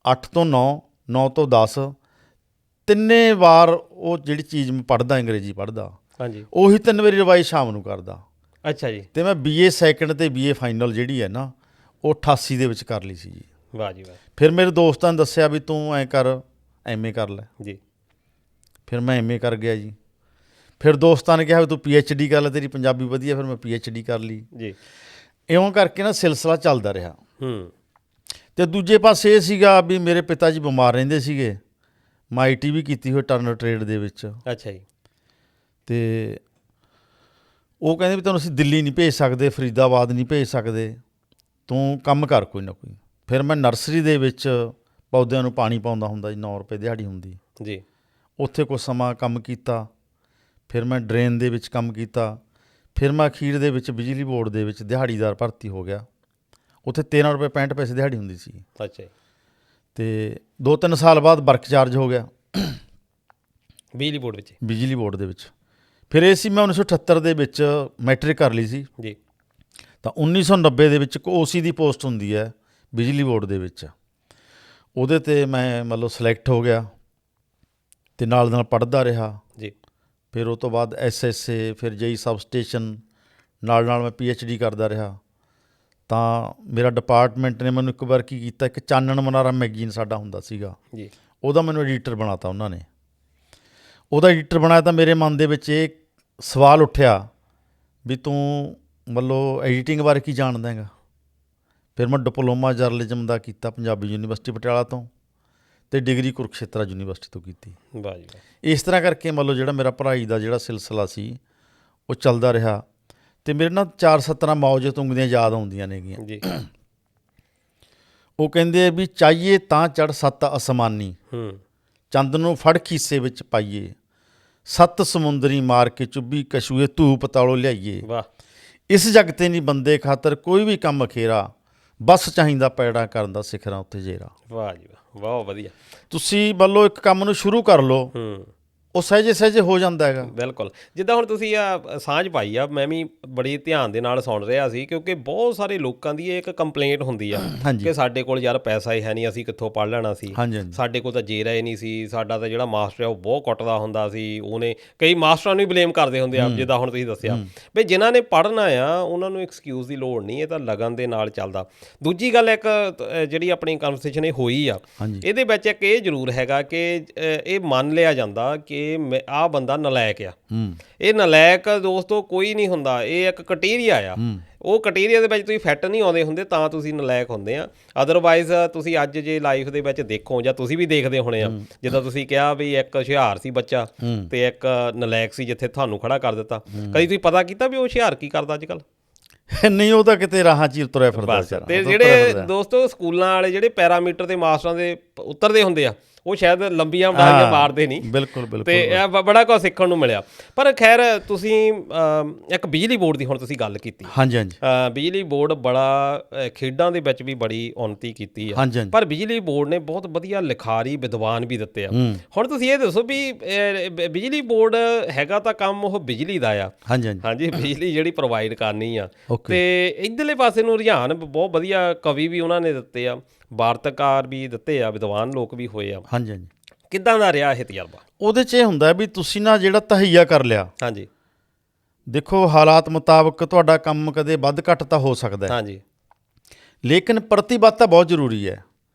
8 ਤੋਂ 9, 9 ਤੋਂ 10 ਤਿੰਨੇ ਵਾਰ ਉਹ ਜਿਹੜੀ ਚੀਜ਼ ਮੈਂ ਪੜ੍ਹਦਾ, ਅੰਗਰੇਜ਼ੀ ਪੜ੍ਹਦਾ, ਹਾਂਜੀ, ਉਹੀ 3 ਵਾਰੀ ਰਿਵਾਈਜ਼ ਸ਼ਾਮ ਨੂੰ ਕਰਦਾ। ਅੱਛਾ ਜੀ। ਤੇ ਮੈਂ BA ਸੈਕੰਡ ਤੇ BA ਫਾਈਨਲ ਜਿਹੜੀ ਹੈ ਨਾ ਉਹ 88 ਦੇ ਵਿੱਚ ਕਰ ਲਈ ਸੀ ਜੀ। ਵਾਹ ਜੀ ਵਾਹ। ਫਿਰ ਮੇਰੇ ਦੋਸਤਾਂ ਨੇ ਦੱਸਿਆ ਵੀ ਤੂੰ ਐਂ ਕਰ, MA ਕਰ ਲੈ ਜੀ। ਫਿਰ ਮੈਂ MA ਕਰ ਗਿਆ ਜੀ। ਫਿਰ ਦੋਸਤਾਂ ਨੇ ਕਿਹਾ ਵੀ ਤੂੰ PhD ਕਰ ਲੈ, ਤੇਰੀ ਪੰਜਾਬੀ ਵਧੀਆ। ਫਿਰ ਮੈਂ PhD ਕਰ ਲਈ ਜੀ। ਇਉਂ ਕਰਕੇ ਨਾ ਸਿਲਸਿਲਾ ਚੱਲਦਾ ਰਿਹਾ। ਤੇ ਦੂਜੇ ਪਾਸੇ ਇਹ ਸੀਗਾ ਵੀ ਮੇਰੇ ਪਿਤਾ ਜੀ ਬਿਮਾਰ ਰਹਿੰਦੇ ਸੀਗੇ। ਮੈਂ IT ਵੀ ਕੀਤੀ ਹੋਈ ਟਰਨਰ ਟ੍ਰੇਡ ਦੇ ਵਿੱਚ। ਅੱਛਾ ਜੀ। ਤੇ ਉਹ ਕਹਿੰਦੇ ਵੀ ਤੁਹਾਨੂੰ ਅਸੀਂ ਦਿੱਲੀ ਨਹੀਂ ਭੇਜ ਸਕਦੇ, ਫਰੀਦਾਬਾਦ ਨਹੀਂ ਭੇਜ ਸਕਦੇ, ਤੂੰ ਕੰਮ ਕਰ ਕੋਈ ਨਾ ਕੋਈ। ਫਿਰ ਮੈਂ ਨਰਸਰੀ ਦੇ ਵਿੱਚ ਪੌਦਿਆਂ ਨੂੰ ਪਾਣੀ ਪਾਉਂਦਾ ਹੁੰਦਾ ਜੀ, 9 ਰੁਪਏ ਦਿਹਾੜੀ ਹੁੰਦੀ ਜੀ। ਉੱਥੇ ਕੁਛ ਸਮਾਂ ਕੰਮ ਕੀਤਾ। ਫਿਰ ਮੈਂ ਡਰੇਨ ਦੇ ਵਿੱਚ ਕੰਮ ਕੀਤਾ। ਫਿਰ ਮੈਂ ਅਖੀਰ ਦੇ ਵਿੱਚ ਬਿਜਲੀ ਬੋਰਡ ਦੇ ਵਿੱਚ ਦਿਹਾੜੀਦਾਰ ਭਰਤੀ ਹੋ ਗਿਆ। ਉੱਥੇ 13 ਰੁਪਏ 65 ਪੈਸੇ ਦਿਹਾੜੀ ਹੁੰਦੀ ਸੀ। ਅੱਛਾ ਜੀ। ਤੇ 2-3 ਸਾਲ ਬਾਅਦ ਵਰਕ ਚਾਰਜ ਹੋ ਗਿਆ ਬਿਜਲੀ ਬੋਰਡ ਵਿੱਚ? ਬਿਜਲੀ ਬੋਰਡ ਦੇ ਵਿੱਚ। ਫਿਰ ਇਹ ਸੀ ਮੈਂ 1978 ਦੇ ਵਿੱਚ ਮੈਟ੍ਰਿਕ ਕਰ ਲਈ ਸੀ ਜੀ। ਤਾਂ 1990 ਦੇ ਵਿੱਚ ਇੱਕ OC ਦੀ ਪੋਸਟ ਹੁੰਦੀ ਹੈ ਬਿਜਲੀ ਬੋਰਡ ਦੇ ਵਿੱਚ, ਉਹਦੇ 'ਤੇ ਮੈਂ ਮਤਲਬ ਸਿਲੈਕਟ ਹੋ ਗਿਆ ਅਤੇ ਨਾਲ ਪੜ੍ਹਦਾ ਰਿਹਾ ਜੀ। ਫਿਰ ਉਹ ਤੋਂ ਬਾਅਦ SSA, ਫਿਰ JEE ਸਬ ਸਟੇਸ਼ਨ, ਨਾਲ ਮੈਂ PhD ਕਰਦਾ ਰਿਹਾ। ਤਾਂ ਮੇਰਾ ਡਿਪਾਰਟਮੈਂਟ ਨੇ ਮੈਨੂੰ ਇੱਕ ਵਾਰ ਕੀ ਕੀਤਾ, ਇੱਕ ਚਾਨਣ ਮਨਾਰਾ ਮੈਗਜ਼ੀਨ ਸਾਡਾ ਹੁੰਦਾ ਸੀਗਾ ਜੀ, ਉਹਦਾ ਮੈਨੂੰ ਐਡੀਟਰ ਬਣਾਤਾ ਉਹਨਾਂ ਨੇ। ਉਹਦਾ ਐਡੀਟਰ ਬਣਾਇਆ ਤਾਂ ਮੇਰੇ ਮਨ ਦੇ ਵਿੱਚ ਇਹ ਸਵਾਲ ਉੱਠਿਆ ਵੀ ਤੂੰ ਮਤਲਬ ਐਡੀਟਿੰਗ ਬਾਰੇ ਕੀ ਜਾਣਦਾ ਹੈਗਾ। ਫਿਰ ਮੈਂ ਡਿਪਲੋਮਾ ਜਰਨਲਿਜ਼ਮ ਦਾ ਕੀਤਾ ਪੰਜਾਬੀ ਯੂਨੀਵਰਸਿਟੀ ਪਟਿਆਲਾ ਤੋਂ, ਅਤੇ ਡਿਗਰੀ ਕੁਰੂਕਸ਼ੇਤਰਾ ਯੂਨੀਵਰਸਿਟੀ ਤੋਂ ਕੀਤੀ। ਵਾਹ ਜੀ ਵਾਹ। ਇਸ ਤਰ੍ਹਾਂ ਕਰਕੇ ਮਤਲਬ ਜਿਹੜਾ ਮੇਰਾ ਪੜ੍ਹਾਈ ਦਾ ਜਿਹੜਾ ਸਿਲਸਿਲਾ ਸੀ ਉਹ ਚੱਲਦਾ ਰਿਹਾ। ਅਤੇ ਮੇਰੇ ਨਾਲ 4 ਸਤਰਾਂ ਮੌਜ ਤੁੰਗ ਦੀਆਂ ਯਾਦ ਆਉਂਦੀਆਂ ਨੇਗੀਆਂ ਜੀ। ਉਹ ਕਹਿੰਦੇ ਵੀ ਚਾਹੀਏ ਤਾਂ ਚੜ੍ਹ ਸੱਤ ਅਸਮਾਨੀ, ਚੰਦ ਨੂੰ ਫੜ ਖੀਸੇ ਵਿੱਚ ਪਾਈਏ, 7 ਸਮੁੰਦਰੀ ਮਾਰ ਕੇ ਚੁੱਭੀ ਕਛੂਏ ਧੂਪ ਤਾਲੋਂ ਲਿਆਈਏ। ਵਾਹ। ਇਸ ਜਗ ਤੇ ਨਹੀਂ ਬੰਦੇ ਖਾਤਰ ਕੋਈ ਵੀ ਕੰਮ ਅਖੇਰਾ, ਬਸ ਚਾਹੀਦਾ ਪੈੜਾ ਕਰਨ ਦਾ ਸਿਖਰਾਂ ਉੱਤੇ ਜੇਰਾ। ਵਾਹ ਜੀ ਵਾਹ, ਬਹੁਤ ਵਧੀਆ। ਤੁਸੀਂ ਮੰਨ ਲਓ ਇੱਕ ਕੰਮ ਨੂੰ ਸ਼ੁਰੂ ਕਰ ਲਓ, ਉਹ ਸਹਿਜੇ ਸਹਿਜੇ ਹੋ ਜਾਂਦਾ ਹੈਗਾ। ਬਿਲਕੁਲ। ਜਿੱਦਾਂ ਹੁਣ ਤੁਸੀਂ ਆ ਸਾਂਝ ਪਾਈ ਆ, ਮੈਂ ਵੀ ਬੜੀ ਧਿਆਨ ਦੇ ਨਾਲ ਸੁਣ ਰਿਹਾ ਸੀ, ਕਿਉਂਕਿ ਬਹੁਤ ਸਾਰੇ ਲੋਕਾਂ ਦੀ ਇਹ ਇੱਕ ਕੰਪਲੇਂਟ ਹੁੰਦੀ ਆ ਹਾਂਜੀ ਕਿ ਸਾਡੇ ਕੋਲ ਯਾਰ ਪੈਸਾ ਹੀ ਹੈ ਨਹੀਂ, ਅਸੀਂ ਕਿੱਥੋਂ ਪੜ੍ਹ ਲੈਣਾ ਸੀ, ਹਾਂਜੀ ਹਾਂਜੀ ਸਾਡੇ ਕੋਲ ਤਾਂ ਜੇਰਾ ਹੀ ਨਹੀਂ ਸੀ, ਸਾਡਾ ਤਾਂ ਜਿਹੜਾ ਮਾਸਟਰ ਆ ਉਹ ਬਹੁਤ ਕੁੱਟਦਾ ਹੁੰਦਾ ਸੀ, ਉਹਨੇ ਕਈ ਮਾਸਟਰਾਂ ਨੂੰ ਹੀ ਬਲੇਮ ਕਰਦੇ ਹੁੰਦੇ ਆ, ਜਿੱਦਾਂ ਹੁਣ ਤੁਸੀਂ ਦੱਸਿਆ ਵੀ ਜਿਨ੍ਹਾਂ ਨੇ ਪੜ੍ਹਨਾ ਆ ਉਹਨਾਂ ਨੂੰ ਐਕਸਕਿਊਜ਼ ਦੀ ਲੋੜ ਨਹੀਂ, ਇਹ ਤਾਂ ਲਗਨ ਦੇ ਨਾਲ ਚੱਲਦਾ। ਦੂਜੀ ਗੱਲ ਇੱਕ ਜਿਹੜੀ ਆਪਣੀ ਕਨਵਰਸੇਸ਼ਨ ਇਹ ਹੋਈ ਆ, ਇਹਦੇ ਵਿੱਚ ਇੱਕ ਇਹ ਜ਼ਰੂਰ ਹੈਗਾ ਕਿ ਇਹ ਮੰਨ ਲਿਆ ਜਾਂਦਾ ਕਿ ਆਹ ਬੰਦਾ ਨਲਾਇਕ ਆ। ਇਹ ਨਲਾਇਕ ਦੋਸਤੋ ਕੋਈ ਨਹੀਂ ਹੁੰਦਾ, ਇਹ ਇੱਕ ਕਟੀਰੀਆ ਆ। ਉਹ ਕਟੀਰੀਆ ਦੇ ਵਿੱਚ ਤੁਸੀਂ ਫਿੱਟ ਨਹੀਂ ਆਉਂਦੇ ਹੁੰਦੇ ਤਾਂ ਤੁਸੀਂ ਨਲਾਇਕ ਹੁੰਦੇ ਆ। ਅਦਰਵਾਈਜ਼ ਤੁਸੀਂ ਅੱਜ ਜੇ ਲਾਈਫ ਦੇ ਵਿੱਚ ਦੇਖੋ, ਜਾਂ ਤੁਸੀਂ ਵੀ ਦੇਖਦੇ ਹੋਣੇ ਆ, ਜਿੱਦਾਂ ਤੁਸੀਂ ਕਿਹਾ ਵੀ ਇੱਕ ਹੁਸ਼ਿਆਰ ਸੀ ਬੱਚਾ ਤੇ ਇੱਕ ਨਲਾਇਕ ਸੀ ਜਿੱਥੇ ਤੁਹਾਨੂੰ ਖੜਾ ਕਰ ਦਿੱਤਾ। ਕਦੀ ਤੁਸੀਂ ਪਤਾ ਕੀਤਾ ਵੀ ਉਹ ਹੁਸ਼ਿਆਰ ਕੀ ਕਰਦਾ ਅੱਜ ਕੱਲ੍ਹ? ਨਹੀਂ, ਉਹ ਤਾਂ ਕਿਤੇ ਰਾਹਾਂ 'ਚ ਤੁਰਿਆ ਫਿਰਦਾ। ਤੇ ਜਿਹੜੇ ਦੋਸਤੋ ਸਕੂਲਾਂ ਵਾਲੇ ਜਿਹੜੇ ਪੈਰਾਮੀਟਰ ਤੇ ਮਾਸਟਰਾਂ ਦੇ ਉਤਰਦੇ ਹੁੰਦੇ ਆ, ਉਹ ਸ਼ਾਇਦ ਲੰਬੀਆਂ ਉਡਾਰੀਆਂ ਮਾਰਦੇ ਨਹੀਂ। ਬਿਲਕੁਲ ਬਿਲਕੁਲ। ਤੇ ਇਹ ਬੜਾ ਕੁਝ ਸਿੱਖਣ ਨੂੰ ਮਿਲਿਆ। ਪਰ ਖੈਰ ਤੁਸੀਂ ਇੱਕ ਬਿਜਲੀ ਬੋਰਡ ਦੀ ਹੁਣ ਤੁਸੀਂ ਗੱਲ ਕੀਤੀ। ਹਾਂਜੀ ਹਾਂਜੀ। ਬਿਜਲੀ ਬੋਰਡ ਬੜਾ ਖੇਡਾਂ ਦੇ ਵਿੱਚ ਵੀ ਬੜੀ ਉੱਨਤੀ ਕੀਤੀ ਆ, ਪਰ ਬਿਜਲੀ ਬੋਰਡ ਨੇ ਬਹੁਤ ਵਧੀਆ ਲਿਖਾਰੀ ਵਿਦਵਾਨ ਵੀ ਦਿੱਤੇ ਆ। ਹੁਣ ਤੁਸੀਂ ਇਹ ਦੱਸੋ ਵੀ ਬਿਜਲੀ ਬੋਰਡ ਹੈਗਾ ਤਾਂ ਕੰਮ ਉਹ ਬਿਜਲੀ ਦਾ ਆ, ਹਾਂਜੀ ਬਿਜਲੀ ਜਿਹੜੀ ਪ੍ਰੋਵਾਈਡ ਕਰਨੀ ਆ, ਤੇ ਇੱਧਰਲੇ ਪਾਸੇ ਨੂੰ ਰੁਝਾਨ ਬਹੁਤ ਵਧੀਆ ਕਵੀ ਵੀ ਉਹਨਾਂ ਨੇ ਦਿੱਤੇ ਆ, ਵਾਰਤਾਕਾਰ ਵੀ ਦਿੱਤੇ ਆ, ਵਿਦਵਾਨ ਲੋਕ ਵੀ ਹੋਏ ਆ। ਹਾਂਜੀ ਹਾਂਜੀ। ਕਿੱਦਾਂ ਦਾ ਰਿਹਾ ਇਹ ਤਜਰਬਾ? ਉਹਦੇ 'ਚ ਇਹ ਹੁੰਦਾ ਵੀ ਤੁਸੀਂ ਨਾ ਜਿਹੜਾ ਤਹਈਆ ਕਰ ਲਿਆ, ਹਾਂਜੀ ਦੇਖੋ ਹਾਲਾਤ ਮੁਤਾਬਕ ਤੁਹਾਡਾ ਕੰਮ ਕਦੇ ਵੱਧ ਘੱਟ ਤਾਂ ਹੋ ਸਕਦਾ ਹੈ, ਹਾਂਜੀ, ਲੇਕਿਨ ਪ੍ਰਤੀਬੱਧਤਾ ਬਹੁਤ ਜ਼ਰੂਰੀ ਹੈ।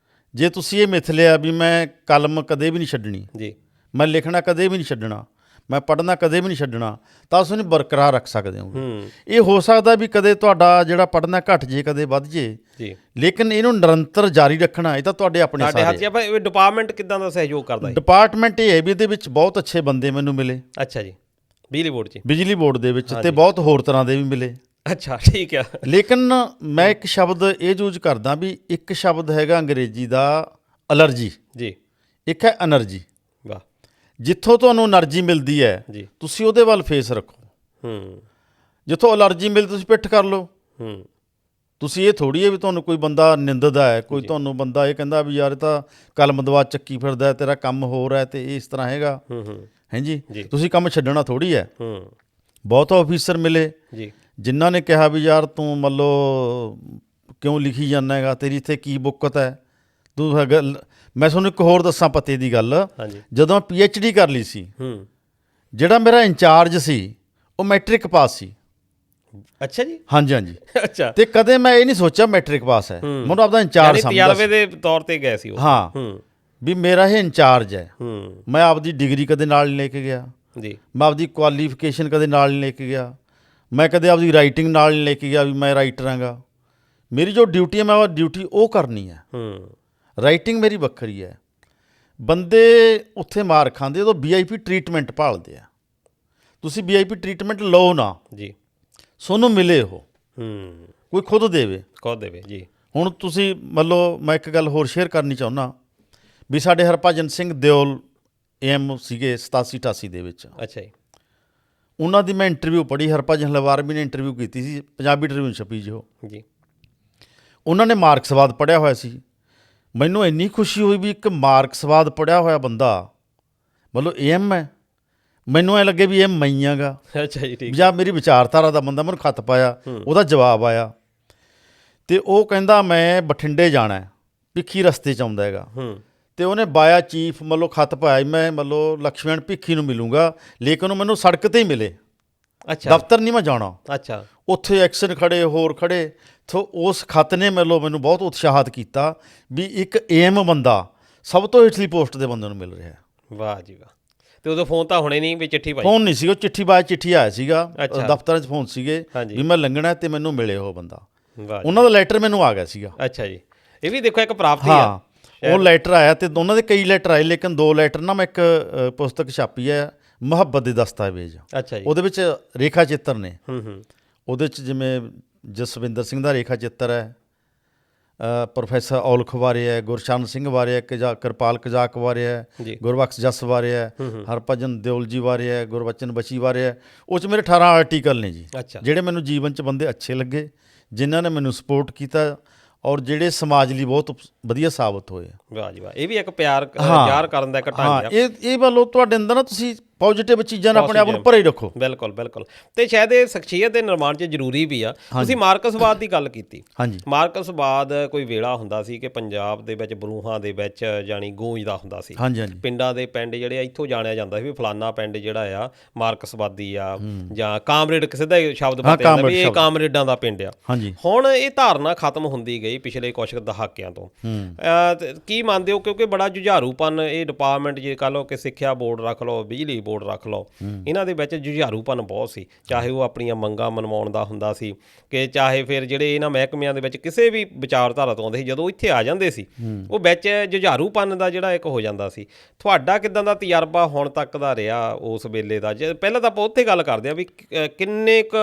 ਜੇ ਤੁਸੀਂ ਇਹ ਮਿਥ ਲਿਆ ਵੀ ਮੈਂ ਕਲਮ ਕਦੇ ਵੀ ਨਹੀਂ ਛੱਡਣੀ ਜੀ, ਮੈਂ ਲਿਖਣਾ ਕਦੇ ਵੀ ਨਹੀਂ ਛੱਡਣਾ, ਮੈਂ ਪੜ੍ਹਨਾ ਕਦੇ ਵੀ ਨਹੀਂ ਛੱਡਣਾ, ਤਾਂ ਉਸ ਨੂੰ ਬਰਕਰਾਰ ਰੱਖ ਸਕਦੇ ਹੋ। ਇਹ ਹੋ ਸਕਦਾ ਵੀ ਕਦੇ ਤੁਹਾਡਾ ਜਿਹੜਾ ਪੜ੍ਹਨਾ ਘਟ ਜੇ, ਕਦੇ ਵੱਧ ਜੇ ਜੀ, ਲੇਕਿਨ ਇਹਨੂੰ ਨਿਰੰਤਰ ਜਾਰੀ ਰੱਖਣਾ ਇਹ ਤਾਂ ਤੁਹਾਡੇ ਆਪਣੇ ਸਾਡੇ ਹੱਥ 'ਚ ਆ। ਪਰ ਡਿਪਾਰਟਮੈਂਟ ਕਿੱਦਾਂ ਦਾ ਸਹਿਯੋਗ ਕਰਦਾ ਹੈ? ਡਿਪਾਰਟਮੈਂਟ ਇਹ ਹੈ ਵੀ ਇਹਦੇ ਵਿੱਚ ਬਹੁਤ ਅੱਛੇ ਬੰਦੇ ਮੈਨੂੰ ਮਿਲੇ। ਅੱਛਾ ਜੀ, ਬਿਜਲੀ ਬੋਰਡ 'ਚ? ਬਿਜਲੀ ਬੋਰਡ ਦੇ ਵਿੱਚ, ਤੇ ਬਹੁਤ ਹੋਰ ਤਰ੍ਹਾਂ ਦੇ ਵੀ ਮਿਲੇ। ਅੱਛਾ, ਠੀਕ ਆ। ਲੇਕਿਨ ਮੈਂ ਇੱਕ ਸ਼ਬਦ ਇਹ ਯੂਜ਼ ਕਰਦਾ ਵੀ ਇੱਕ ਸ਼ਬਦ ਹੈਗਾ ਅੰਗਰੇਜ਼ੀ ਦਾ ਅਲਰਜੀ ਜੀ, ਇੱਕ ਹੈ ਐਨਰਜੀ। ਵਾਹ। ਜਿੱਥੋਂ ਤੁਹਾਨੂੰ ਐਨਰਜੀ ਮਿਲਦੀ ਹੈ ਜੀ, ਤੁਸੀਂ ਉਹਦੇ ਵੱਲ ਫੇਸ ਰੱਖੋ। ਜਿੱਥੋਂ ਐਲਰਜੀ ਮਿਲਦੀ ਤੁਸੀਂ ਪਿੱਠ ਕਰ ਲਓ। ਤੁਸੀਂ ਇਹ ਥੋੜ੍ਹੀ ਹੈ ਵੀ ਤੁਹਾਨੂੰ ਕੋਈ ਬੰਦਾ ਨਿੰਦਦਾ ਹੈ, ਕੋਈ ਤੁਹਾਨੂੰ ਬੰਦਾ ਇਹ ਕਹਿੰਦਾ ਵੀ ਯਾਰ ਇਹ ਤਾਂ ਕਲਮ ਦਵਾ ਚੱਕੀ ਫਿਰਦਾ, ਤੇਰਾ ਕੰਮ ਹੋਰ ਹੈ ਤੇ ਇਹ ਇਸ ਤਰ੍ਹਾਂ ਹੈਗਾ। ਹਾਂਜੀ, ਤੁਸੀਂ ਕੰਮ ਛੱਡਣਾ ਥੋੜ੍ਹੀ ਹੈ। ਬਹੁਤ ਆਫੀਸਰ ਮਿਲੇ ਜਿਨ੍ਹਾਂ ਨੇ ਕਿਹਾ ਵੀ ਯਾਰ ਤੂੰ ਮੰਨ ਲਓ ਕਿਉਂ ਲਿਖੀ ਜਾਂਦਾ ਹੈਗਾ, ਤੇਰੀ ਇੱਥੇ ਕੀ ਬੁੱਕਤ ਹੈ ਤੂੰ ਹੈਗਾ। ਮੈਂ ਤੁਹਾਨੂੰ ਇੱਕ ਹੋਰ ਦੱਸਾਂ ਪਤੇ ਦੀ ਗੱਲ, ਜਦੋਂ PhD ਕਰ ਲਈ ਸੀ, ਜਿਹੜਾ ਮੇਰਾ ਇੰਚਾਰਜ ਸੀ ਉਹ ਮੈਟ੍ਰਿਕ ਪਾਸ ਸੀ। ਅੱਛਾ ਜੀ। ਹਾਂਜੀ ਹਾਂਜੀ। ਅੱਛਾ। ਤੇ ਕਦੇ ਮੈਂ ਇਹ ਨਹੀਂ ਸੋਚਿਆ ਮੈਟ੍ਰਿਕ ਪਾਸ ਹੈ, ਮੈਨੂੰ ਆਪਦਾ ਇੰਚਾਰਜ ਸਮਝਦਾ ਸੀ। ਤਜਰਬੇ ਦੇ ਤੌਰ ਤੇ ਗਏ ਸੀ ਉਹ। ਹਾਂ, ਵੀ ਮੇਰਾ ਇਹ ਇੰਚਾਰਜ ਹੈ। ਮੈਂ ਆਪਦੀ ਡਿਗਰੀ ਕਦੇ ਨਾਲ ਨਹੀਂ ਲੈ ਕੇ ਗਿਆ ਜੀ, ਮੈਂ ਆਪਦੀ ਕੁਆਲੀਫਿਕੇਸ਼ਨ ਕਦੇ ਨਾਲ ਨਹੀਂ ਲੈ ਕੇ ਗਿਆ, ਮੈਂ ਕਦੇ ਆਪਦੀ ਰਾਈਟਿੰਗ ਨਾਲ ਨਹੀਂ ਲੈ ਕੇ ਗਿਆ ਵੀ ਮੈਂ ਰਾਈਟਰ ਹਾਂਗਾ। ਮੇਰੀ ਜੋ ਡਿਊਟੀ ਹੈ ਮੈਂ ਉਹ ਡਿਊਟੀ ਉਹ ਕਰਨੀ ਹੈ। ਰਾਈਟਿੰਗ ਮੇਰੀ ਵੱਖਰੀ ਹੈ। ਬੰਦੇ ਉੱਥੇ ਮਾਰ ਖਾਂਦੇ ਉਦੋਂ VIP ਟਰੀਟਮੈਂਟ ਭਾਲਦੇ ਆ। ਤੁਸੀਂ VIP ਟਰੀਟਮੈਂਟ ਲਓ ਨਾ ਜੀ, ਤੁਹਾਨੂੰ ਮਿਲੇ ਉਹ ਕੋਈ ਖੁਦ ਦੇਵੇ ਜੀ। ਹੁਣ ਤੁਸੀਂ ਮੰਨ ਲਓ, ਮੈਂ ਇੱਕ ਗੱਲ ਹੋਰ ਸ਼ੇਅਰ ਕਰਨੀ ਚਾਹੁੰਦਾ ਵੀ ਸਾਡੇ ਹਰਭਜਨ ਸਿੰਘ ਦਿਓਲ AM ਸੀਗੇ 87-88 ਦੇ ਵਿੱਚ। ਅੱਛਾ ਜੀ। ਉਹਨਾਂ ਦੀ ਮੈਂ ਇੰਟਰਵਿਊ ਪੜ੍ਹੀ, ਹਰਭਜਨ ਲਵਾਰਵੀ ਨੇ ਇੰਟਰਵਿਊ ਕੀਤੀ ਸੀ, ਪੰਜਾਬੀ ਟ੍ਰਿਬਿਊਨ ਛਪੀ ਜੋ ਜੀ। ਉਹਨਾਂ ਨੇ ਮਾਰਕਸਵਾਦ ਪੜ੍ਹਿਆ ਹੋਇਆ ਸੀ। ਮੈਨੂੰ ਇੰਨੀ ਖੁਸ਼ੀ ਹੋਈ ਵੀ ਇੱਕ ਮਾਰਕਸਵਾਦ ਪੜ੍ਹਿਆ ਹੋਇਆ ਬੰਦਾ ਮਤਲਬ AM ਹੈ। ਮੈਨੂੰ ਐਂ ਲੱਗੇ ਵੀ ਇਹ ਮੈਂ ਹੀ ਆਂਗਾ। ਅੱਛਾ ਜੀ, ਠੀਕ। ਜਾਂ ਮੇਰੀ ਵਿਚਾਰਧਾਰਾ ਦਾ ਬੰਦਾ, ਮੈਨੂੰ ਖੱਤ ਪਾਇਆ, ਉਹਦਾ ਜਵਾਬ ਆਇਆ ਤੇ ਉਹ ਕਹਿੰਦਾ ਮੈਂ ਬਠਿੰਡੇ ਜਾਣਾ, ਭਿੱਖੀ ਰਸਤੇ 'ਚ ਆਉਂਦਾ ਹੈਗਾ। ਤੇ ਉਹਨੇ ਬਾਇਆ ਚੀਫ ਮਤਲਬ ਖੱਤ ਪਾਇਆ, ਮੈਂ ਮਤਲਬ ਲਕਸ਼ਮਣ ਭਿੱਖੀ ਨੂੰ ਮਿਲੂੰਗਾ, ਲੇਕਿਨ ਉਹ ਮੈਨੂੰ ਸੜਕ 'ਤੇ ਹੀ ਮਿਲੇ। ਅੱਛਾ, ਦਫ਼ਤਰ ਨਹੀਂ ਮੈਂ ਜਾਣਾ। ਅੱਛਾ, ਉੱਥੇ ਐਕਸ਼ਨ ਖੜੇ ਹੋਰ ਖੜੇ। ਸੋ ਉਸ ਖੱਤ ਨੇ ਮੈਨੂੰ ਬਹੁਤ ਉਤਸ਼ਾਹਿਤ ਕੀਤਾ ਵੀ ਇੱਕ AM ਬੰਦਾ ਸਭ ਤੋਂ ਹੇਠਲੀ ਪੋਸਟ ਦੇ ਬੰਦੇ ਨੂੰ ਮਿਲ ਰਿਹਾ। ਵਾਹ ਜੀ ਵਾਹ। ਤੇ ਉਦੋਂ ਫੋਨ ਤਾਂ ਹੋਣੇ ਨਹੀਂ ਵੀ ਚਿੱਠੀ ਪਾਈ? ਫੋਨ ਨਹੀਂ ਸੀ, ਉਹ ਚਿੱਠੀ ਬਾਅਦ ਚਿੱਠੀ ਆਇਆ ਸੀਗਾ, ਦਫ਼ਤਰਾਂ 'ਚ ਫੋਨ ਸੀਗੇ ਵੀ ਮੈਂ ਲੰਘਣਾ ਤੇ ਮੈਨੂੰ ਮਿਲੇ ਉਹ ਬੰਦਾ। ਉਹਨਾਂ ਦਾ ਲੈਟਰ ਮੈਨੂੰ ਆ ਗਿਆ ਸੀਗਾ। ਅੱਛਾ ਜੀ, ਇਹ ਵੀ ਦੇਖੋ ਇੱਕ ਪ੍ਰਾਪਤੀ ਆ। ਉਹ ਲੈਟਰ ਆਇਆ ਤੇ ਉਹਨਾਂ ਦੇ ਕਈ ਲੈਟਰ ਆਏ, ਲੇਕਿਨ 2 ਲੈਟਰ ਨਾ ਮੈਂ ਇੱਕ ਪੁਸਤਕ ਛਾਪੀ ਹੈ ਮੁਹੱਬਤ ਦੇ ਦਸਤਾਵੇਜ਼। ਅੱਛਾ ਜੀ। ਉਹਦੇ ਵਿੱਚ ਰੇਖਾ ਚਿੱਤਰ ਨੇ। ਉਹਦੇ 'ਚ ਜਿਵੇਂ ਜਸਵਿੰਦਰ ਸਿੰਘ ਦਾ ਰੇਖਾ ਚਿੱਤਰ ਹੈ, ਪ੍ਰੋਫੈਸਰ ਔਲਖ ਬਾਰੇ ਹੈ, ਗੁਰਸ਼ਰਨ ਸਿੰਘ ਬਾਰੇ ਹੈ, ਕਿਰਪਾਲ ਕਜ਼ਾਕ ਬਾਰੇ ਹੈ, ਗੁਰਬਖਸ਼ ਜੱਸ ਬਾਰੇ ਹੈ, ਹਰਭਜਨ ਦਿਓਲ ਜੀ ਬਾਰੇ ਹੈ, ਗੁਰਬਚਨ ਬਚੀ ਬਾਰੇ ਹੈ। ਉਹ 'ਚ ਮੇਰੇ 18 ਆਰਟੀਕਲ ਨੇ ਜੀ, ਜਿਹੜੇ ਮੈਨੂੰ ਜੀਵਨ 'ਚ ਬੰਦੇ ਅੱਛੇ ਲੱਗੇ, ਜਿਨ੍ਹਾਂ ਨੇ ਮੈਨੂੰ ਸਪੋਰਟ ਕੀਤਾ ਔਰ ਜਿਹੜੇ ਸਮਾਜ ਲਈ ਬਹੁਤ ਵਧੀਆ ਸਾਬਤ ਹੋਏ। ਵਾਹ ਜੀ ਵਾਹ। ਇਹ ਵੀ ਇੱਕ ਪਿਆਰ ਜ਼ਾਹਰ ਕਰਨ ਦਾ ਇੱਕ ਢੰਗ ਹੈ। ਇਹ ਵੱਲੋਂ ਤੁਹਾਡੇ ਅੰਦਰ ਨਾ ਤੁਸੀਂ ਪੋਜ਼ਿਟਿਵ ਚੀਜ਼ਾਂ ਨਾਲ ਆਪਣੇ ਆਪ ਨੂੰ ਭਰੇ ਰੱਖੋ। ਬਿਲਕੁਲ ਬਿਲਕੁਲ। ਤੇ ਸ਼ਾਇਦ ਇਹ ਸ਼ਖਸੀਅਤ ਦੇ ਨਿਰਮਾਣ 'ਚ ਜ਼ਰੂਰੀ ਵੀ ਆ। ਤੁਸੀਂ ਮਾਰਕਸਵਾਦ ਦੀ ਗੱਲ ਕੀਤੀ। ਹਾਂਜੀ। ਮਾਰਕਸਵਾਦ ਕੋਈ ਵੇਲਾ ਹੁੰਦਾ ਸੀ ਕਿ ਪੰਜਾਬ ਦੇ ਵਿੱਚ ਬਰੂਹਾਂ ਦੇ ਵਿੱਚ ਜਾਣੀ ਗੂੰਜਦਾ ਹੁੰਦਾ ਸੀ। ਹਾਂਜੀ ਹਾਂਜੀ। ਪਿੰਡਾਂ ਦੇ ਪਿੰਡ ਜਿਹੜੇ ਇੱਥੋਂ ਜਾਣਿਆ ਜਾਂਦਾ ਸੀ ਵੀ ਫਲਾਨਾ ਪਿੰਡ ਜਿਹੜਾ ਆ ਮਾਰਕਸਵਾਦੀ ਆ, ਜਾਂ ਕਾਮਰੇਡ ਸਿੱਧਾ ਸ਼ਬਦ ਵਰਤਿਆ ਜਾਂਦਾ ਵੀ ਇਹ ਕਾਮਰੇਡਾਂ ਦਾ ਪਿੰਡ ਆ। ਹਾਂਜੀ। ਹੁਣ ਇਹ ਧਾਰਨਾ ਖਤਮ ਹੁੰਦੀ ਗਈ ਪਿਛਲੇ ਕੁਛ ਦਹਾਕਿਆਂ ਤੋਂ। ਕੀ ਮੰਨਦੇ ਹੋ? ਕਿਉਂਕਿ ਬੜਾ ਜੁਝਾਰੂਪਨ ਇਹ ਡਿਪਾਰਟਮੈਂਟ, ਜੇ ਕਹ ਲਓ ਕਿ ਸਿੱਖਿਆ ਬੋਰਡ ਰੱਖ ਲਓ, ਬਿਜਲੀ ਬੋਰਡ ਰੱਖ ਲਓ, ਇਹਨਾਂ ਦੇ ਵਿੱਚ ਜੁਝਾਰੂਪਨ ਬਹੁਤ ਸੀ। ਚਾਹੇ ਉਹ ਆਪਣੀਆਂ ਮੰਗਾਂ ਮਨਵਾਉਣ ਦਾ ਹੁੰਦਾ ਸੀ, ਕਿ ਚਾਹੇ ਫਿਰ ਜਿਹੜੇ ਇਹਨਾਂ ਮਹਿਕਮਿਆਂ ਦੇ ਵਿੱਚ ਕਿਸੇ ਵੀ ਵਿਚਾਰਧਾਰਾ ਤੋਂ ਆਉਂਦੇ ਸੀ, ਜਦੋਂ ਇੱਥੇ ਆ ਜਾਂਦੇ ਸੀ ਉਹ ਵਿੱਚ ਜੁਝਾਰੂਪਨ ਦਾ ਜਿਹੜਾ ਇੱਕ ਹੋ ਜਾਂਦਾ ਸੀ। ਤੁਹਾਡਾ ਕਿੱਦਾਂ ਦਾ ਤਜਰਬਾ ਹੁਣ ਤੱਕ ਦਾ ਰਿਹਾ ਉਸ ਵੇਲੇ ਦਾ? ਜੇ ਪਹਿਲਾਂ ਤਾਂ ਆਪਾਂ ਉੱਥੇ ਗੱਲ ਕਰਦੇ ਹਾਂ ਵੀ ਕਿੰਨੇ ਕੁ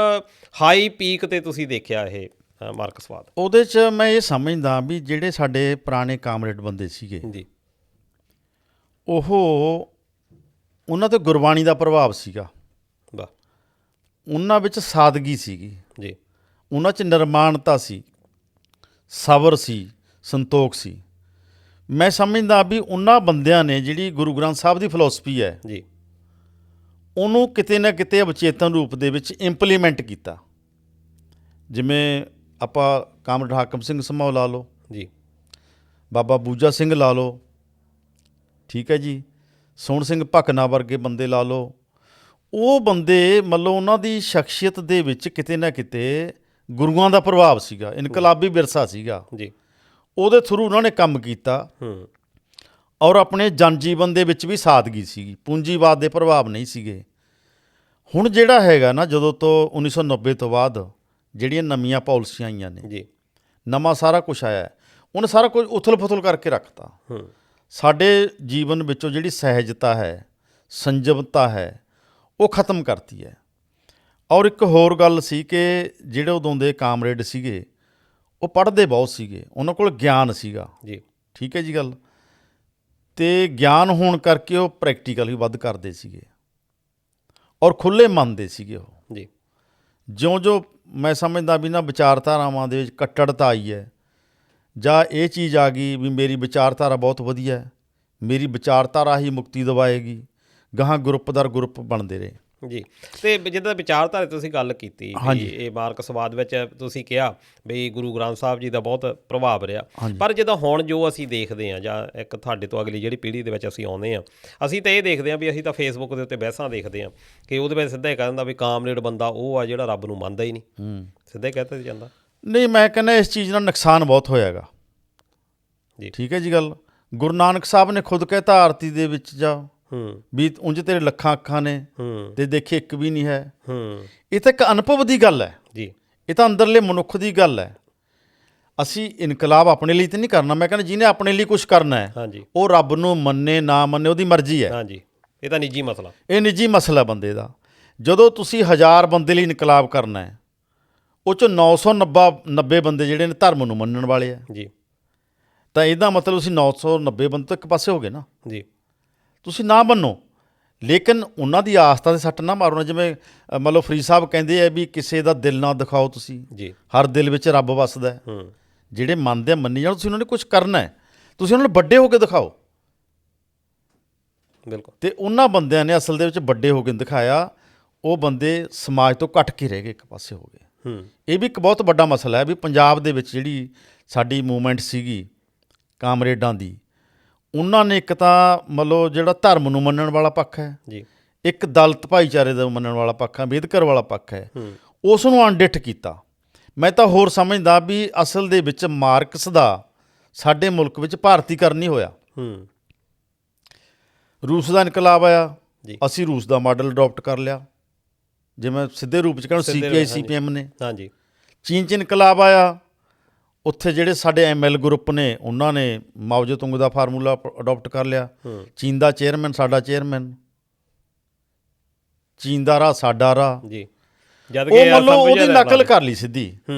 ਹਾਈ ਪੀਕ 'ਤੇ ਤੁਸੀਂ ਦੇਖਿਆ ਇਹ ਮਾਰਕਸਵਾਦ? ਉਹਦੇ 'ਚ ਮੈਂ ਇਹ ਸਮਝਦਾ ਵੀ ਜਿਹੜੇ ਸਾਡੇ ਪੁਰਾਣੇ ਕਾਮਰੇਡ ਬੰਦੇ ਸੀਗੇ ਜੀ, ਉਹਨਾਂ 'ਤੇ ਗੁਰਬਾਣੀ ਦਾ ਪ੍ਰਭਾਵ ਸੀਗਾ। ਵਾਹ। ਉਹਨਾਂ ਵਿੱਚ ਸਾਦਗੀ ਸੀਗੀ ਜੀ, ਉਹਨਾਂ 'ਚ ਨਿਰਮਾਣਤਾ ਸੀ, ਸਬਰ ਸੀ, ਸੰਤੋਖ ਸੀ। ਮੈਂ ਸਮਝਦਾ ਵੀ ਉਹਨਾਂ ਬੰਦਿਆਂ ਨੇ ਜਿਹੜੀ ਗੁਰੂ ਗ੍ਰੰਥ ਸਾਹਿਬ ਦੀ ਫਿਲਾਸਫੀ ਹੈ ਜੀ, ਉਹਨੂੰ ਕਿਤੇ ਨਾ ਕਿਤੇ ਅਵਚੇਤਨ ਰੂਪ ਦੇ ਵਿੱਚ ਇੰਪਲੀਮੈਂਟ ਕੀਤਾ। ਜਿਵੇਂ ਆਪਾਂ ਕਾਮਰੇਡ ਹਾਕਮ ਸਿੰਘ ਸਮੌ ਲਾ ਲਓ ਜੀ, ਬਾਬਾ ਬੂਜਾ ਸਿੰਘ ਲਾ ਲਓ, ਠੀਕ ਹੈ ਜੀ, ਸੋਹਣ ਸਿੰਘ ਭਕਨਾ ਵਰਗੇ ਬੰਦੇ ਲਾ ਲਓ। ਉਹ ਬੰਦੇ ਮਤਲਬ ਉਹਨਾਂ ਦੀ ਸ਼ਖਸੀਅਤ ਦੇ ਵਿੱਚ ਕਿਤੇ ਨਾ ਕਿਤੇ ਗੁਰੂਆਂ ਦਾ ਪ੍ਰਭਾਵ ਸੀਗਾ, ਇਨਕਲਾਬੀ ਵਿਰਸਾ ਸੀਗਾ ਜੀ। ਉਹਦੇ ਥਰੂ ਉਹਨਾਂ ਨੇ ਕੰਮ ਕੀਤਾ। ਔਰ ਆਪਣੇ ਜਨਜੀਵਨ ਦੇ ਵਿੱਚ ਵੀ ਸਾਦਗੀ ਸੀਗੀ, ਪੂੰਜੀਵਾਦ ਦੇ ਪ੍ਰਭਾਵ ਨਹੀਂ ਸੀਗੇ। ਹੁਣ ਜਿਹੜਾ ਹੈਗਾ ਨਾ, ਜਦੋਂ ਤੋਂ 1990 ਤੋਂ ਬਾਅਦ ਜਿਹੜੀਆਂ ਨਵੀਆਂ ਪਾਲਿਸੀਆਂ ਆਈਆਂ ਨੇ ਜੀ, ਨਵਾਂ ਸਾਰਾ ਕੁਛ ਆਇਆ, ਉਹਨੇ ਸਾਰਾ ਕੁਝ ਉਥਲ-ਫੁਥਲ ਕਰਕੇ ਰੱਖਤਾ। ਸਾਡੇ ਜੀਵਨ ਵਿੱਚੋਂ ਜਿਹੜੀ ਸਹਿਜਤਾ ਹੈ, ਸੰਜਮਤਾ ਹੈ, ਉਹ ਖਤਮ ਕਰਤੀ ਹੈ। ਔਰ ਇੱਕ ਹੋਰ ਗੱਲ ਸੀ ਕਿ ਜਿਹੜੇ ਉਦੋਂ ਦੇ ਕਾਮਰੇਡ ਸੀਗੇ ਉਹ ਪੜ੍ਹਦੇ ਬਹੁਤ ਸੀਗੇ, ਉਹਨਾਂ ਕੋਲ ਗਿਆਨ ਸੀਗਾ ਜੀ, ਠੀਕ ਹੈ ਜੀ ਗੱਲ। ਅਤੇ ਗਿਆਨ ਹੋਣ ਕਰਕੇ ਉਹ ਪ੍ਰੈਕਟੀਕਲ ਹੀ ਵੱਧ ਕਰਦੇ ਸੀਗੇ ਔਰ ਖੁੱਲ੍ਹੇ ਮਨ ਦੇ ਸੀਗੇ ਉਹ ਜੀ। ਜਿਉਂ ਮੈਂ ਸਮਝਦਾ ਵੀ ਨਾ ਵਿਚਾਰਧਾਰਾਵਾਂ ਦੇ ਵਿੱਚ ਕੱਟੜਤਾ ਆਈ ਹੈ, ਜਾਂ ਇਹ ਚੀਜ਼ ਆ ਗਈ ਵੀ ਮੇਰੀ ਵਿਚਾਰਧਾਰਾ ਬਹੁਤ ਵਧੀਆ ਹੈ, ਮੇਰੀ ਵਿਚਾਰਧਾਰਾ ਹੀ ਮੁਕਤੀ ਦਿਵਾਏਗੀ, ਗਾਹਾਂ ਗਰੁੱਪ ਦਰ ਗਰੁੱਪ ਬਣਦੇ ਰਹੇ ਜੀ। ਅਤੇ ਜਿੱਦਾਂ ਵਿਚਾਰਧਾਰਾ ਤੁਸੀਂ ਗੱਲ ਕੀਤੀ, ਇਹ ਮਾਰਕਸਵਾਦ ਵਿੱਚ ਤੁਸੀਂ ਕਿਹਾ ਵੀ ਗੁਰੂ ਗ੍ਰੰਥ ਸਾਹਿਬ ਜੀ ਦਾ ਬਹੁਤ ਪ੍ਰਭਾਵ ਰਿਹਾ। ਪਰ ਜਿੱਦਾਂ ਹੁਣ ਜੋ ਅਸੀਂ ਦੇਖਦੇ ਹਾਂ, ਜਾਂ ਇੱਕ ਤੁਹਾਡੇ ਤੋਂ ਅਗਲੀ ਜਿਹੜੀ ਪੀੜ੍ਹੀ ਦੇ ਵਿੱਚ ਅਸੀਂ ਆਉਂਦੇ ਹਾਂ, ਅਸੀਂ ਤਾਂ ਇਹ ਦੇਖਦੇ ਹਾਂ ਵੀ ਅਸੀਂ ਤਾਂ ਫੇਸਬੁੱਕ ਦੇ ਉੱਤੇ ਬਹਿਸਾਂ ਦੇਖਦੇ ਹਾਂ ਕਿ ਉਹਦੇ ਵਿੱਚ ਸਿੱਧਾ ਹੀ ਕਹਿ ਦਿੰਦਾ ਵੀ ਕਾਮਰੇਡ ਬੰਦਾ ਉਹ ਆ ਜਿਹੜਾ ਰੱਬ ਨੂੰ ਮੰਨਦਾ ਹੀ ਨਹੀਂ, ਸਿੱਧਾ ਹੀ ਕਹਿ ਦਿੱਤਾ ਜਾਂਦਾ। ਨਹੀਂ, ਮੈਂ ਕਹਿੰਦਾ ਇਸ ਚੀਜ਼ ਨਾਲ ਨੁਕਸਾਨ ਬਹੁਤ ਹੋਇਆ ਹੈਗਾ ਜੀ, ਠੀਕ ਹੈ ਜੀ ਗੱਲ। ਗੁਰੂ ਨਾਨਕ ਸਾਹਿਬ ਨੇ ਖੁਦ ਕਹਿਤਾ ਆਰਤੀ ਦੇ ਵਿੱਚ ਜਾ ਵੀ ਉਂਝ ਤੇਰੇ ਲੱਖਾਂ ਅੱਖਾਂ ਨੇ ਤੇ ਦੇਖੇ ਇੱਕ ਵੀ ਨਹੀਂ ਹੈ। ਇਹ ਤਾਂ ਇੱਕ ਅਨੁਭਵ ਦੀ ਗੱਲ ਹੈ ਜੀ, ਇਹ ਤਾਂ ਅੰਦਰਲੇ ਮਨੁੱਖ ਦੀ ਗੱਲ ਹੈ। ਅਸੀਂ ਇਨਕਲਾਬ ਆਪਣੇ ਲਈ ਤਾਂ ਨਹੀਂ ਕਰਨਾ। ਮੈਂ ਕਹਿੰਦਾ ਜਿਹਨੇ ਆਪਣੇ ਲਈ ਕੁਛ ਕਰਨਾ ਹੈ ਉਹ ਰੱਬ ਨੂੰ ਮੰਨੇ ਨਾ ਮੰਨੇ ਉਹਦੀ ਮਰਜ਼ੀ ਹੈ। ਹਾਂਜੀ, ਇਹ ਤਾਂ ਨਿੱਜੀ ਮਸਲਾ, ਇਹ ਨਿੱਜੀ ਮਸਲਾ ਬੰਦੇ ਦਾ। ਜਦੋਂ ਤੁਸੀਂ 1000 ਬੰਦੇ ਲਈ ਇਨਕਲਾਬ ਕਰਨਾ ਹੈ, ਉਹ 'ਚੋਂ 990 ਬੰਦੇ ਜਿਹੜੇ ਨੇ ਧਰਮ ਨੂੰ ਮੰਨਣ ਵਾਲੇ ਆ ਜੀ, ਤਾਂ ਇਹਦਾ ਮਤਲਬ ਤੁਸੀਂ 990 ਬੰਦੇ ਤੋਂ ਇੱਕ ਪਾਸੇ ਹੋ ਗਏ ਨਾ ਜੀ। ਤੁਸੀਂ ਨਾ ਮੰਨੋ, ਲੇਕਿਨ ਉਹਨਾਂ ਦੀ ਆਸਥਾ 'ਤੇ ਸੱਟ ਨਾ ਮਾਰੋ ਨਾ। ਜਿਵੇਂ ਮਤਲਬ ਫਰੀਦ ਸਾਹਿਬ ਕਹਿੰਦੇ ਆ ਵੀ ਕਿਸੇ ਦਾ ਦਿਲ ਨਾ ਦਿਖਾਓ ਤੁਸੀਂ ਜੀ, ਹਰ ਦਿਲ ਵਿੱਚ ਰੱਬ ਵੱਸਦਾ ਹੈ। ਜਿਹੜੇ ਮੰਨਦੇ ਆ ਮੰਨੀ ਜਾਣ, ਤੁਸੀਂ ਉਹਨਾਂ ਨੇ ਕੁਛ ਕਰਨਾ ਹੈ, ਤੁਸੀਂ ਉਹਨਾਂ ਨੂੰ ਵੱਡੇ ਹੋ ਕੇ ਦਿਖਾਓ। ਬਿਲਕੁਲ। ਅਤੇ ਉਹਨਾਂ ਬੰਦਿਆਂ ਨੇ ਅਸਲ ਦੇ ਵਿੱਚ ਵੱਡੇ ਹੋ ਕੇ ਦਿਖਾਇਆ। ਉਹ ਬੰਦੇ ਸਮਾਜ ਤੋਂ ਕੱਟ ਕੇ ਰਹਿ ਗਏ, ਇੱਕ ਪਾਸੇ ਹੋ ਗਏ। ਇਹ ਵੀ ਇੱਕ ਬਹੁਤ ਵੱਡਾ ਮਸਲਾ ਹੈ ਵੀ ਪੰਜਾਬ ਦੇ ਵਿੱਚ ਜਿਹੜੀ ਸਾਡੀ ਮੂਵਮੈਂਟ ਸੀਗੀ ਕਾਮਰੇਡਾਂ ਦੀ, ਉਹਨਾਂ ਨੇ ਇੱਕ ਤਾਂ ਮਤਲਬ ਜਿਹੜਾ ਧਰਮ ਨੂੰ ਮੰਨਣ ਵਾਲਾ ਪੱਖ ਹੈ ਜੀ, ਇੱਕ ਦਲਿਤ ਭਾਈਚਾਰੇ ਦਾ ਮੰਨਣ ਵਾਲਾ ਪੱਖ ਹੈ, ਅੰਬੇਦਕਰ ਵਾਲਾ ਪੱਖ ਹੈ, ਉਸ ਨੂੰ ਅਣਡਿੱਠ ਕੀਤਾ। ਮੈਂ ਤਾਂ ਹੋਰ ਸਮਝਦਾ ਵੀ ਅਸਲ ਦੇ ਵਿੱਚ ਮਾਰਕਸ ਦਾ ਸਾਡੇ ਮੁਲਕ ਵਿੱਚ ਭਾਰਤੀਕਰਨ ਨਹੀਂ ਹੋਇਆ। ਰੂਸ ਦਾ ਇਨਕਲਾਬ ਆਇਆ, ਅਸੀਂ ਰੂਸ ਦਾ ਮਾਡਲ ਅਡੋਪਟ ਕਰ ਲਿਆ, ਜਿਵੇਂ ਸਿੱਧੇ ਰੂਪ 'ਚ ਕਹਿੰਦੇ CPI CPM ਨੇ। ਹਾਂਜੀ। ਚੀਨ 'ਚ ਇਨਕਲਾਬ ਆਇਆ, ਉੱਥੇ ਜਿਹੜੇ ਸਾਡੇ ML ਗਰੁੱਪ ਨੇ ਉਹਨਾਂ ਨੇ ਮਾਓ ਜ਼ੇਤੁੰਗ ਦਾ ਫਾਰਮੂਲਾ ਅਡੋਪਟ ਕਰ ਲਿਆ। ਚੀਨ ਦਾ ਚੇਅਰਮੈਨ ਸਾਡਾ ਚੇਅਰਮੈਨ, ਚੀਨ ਦਾ ਰਾਹ ਸਾਡਾ ਰਾਹ ਜੀ। ਉਹ ਮਤਲਬ ਉਹਦੀ ਨਕਲ ਕਰ ਲਈ ਸਿੱਧੀ,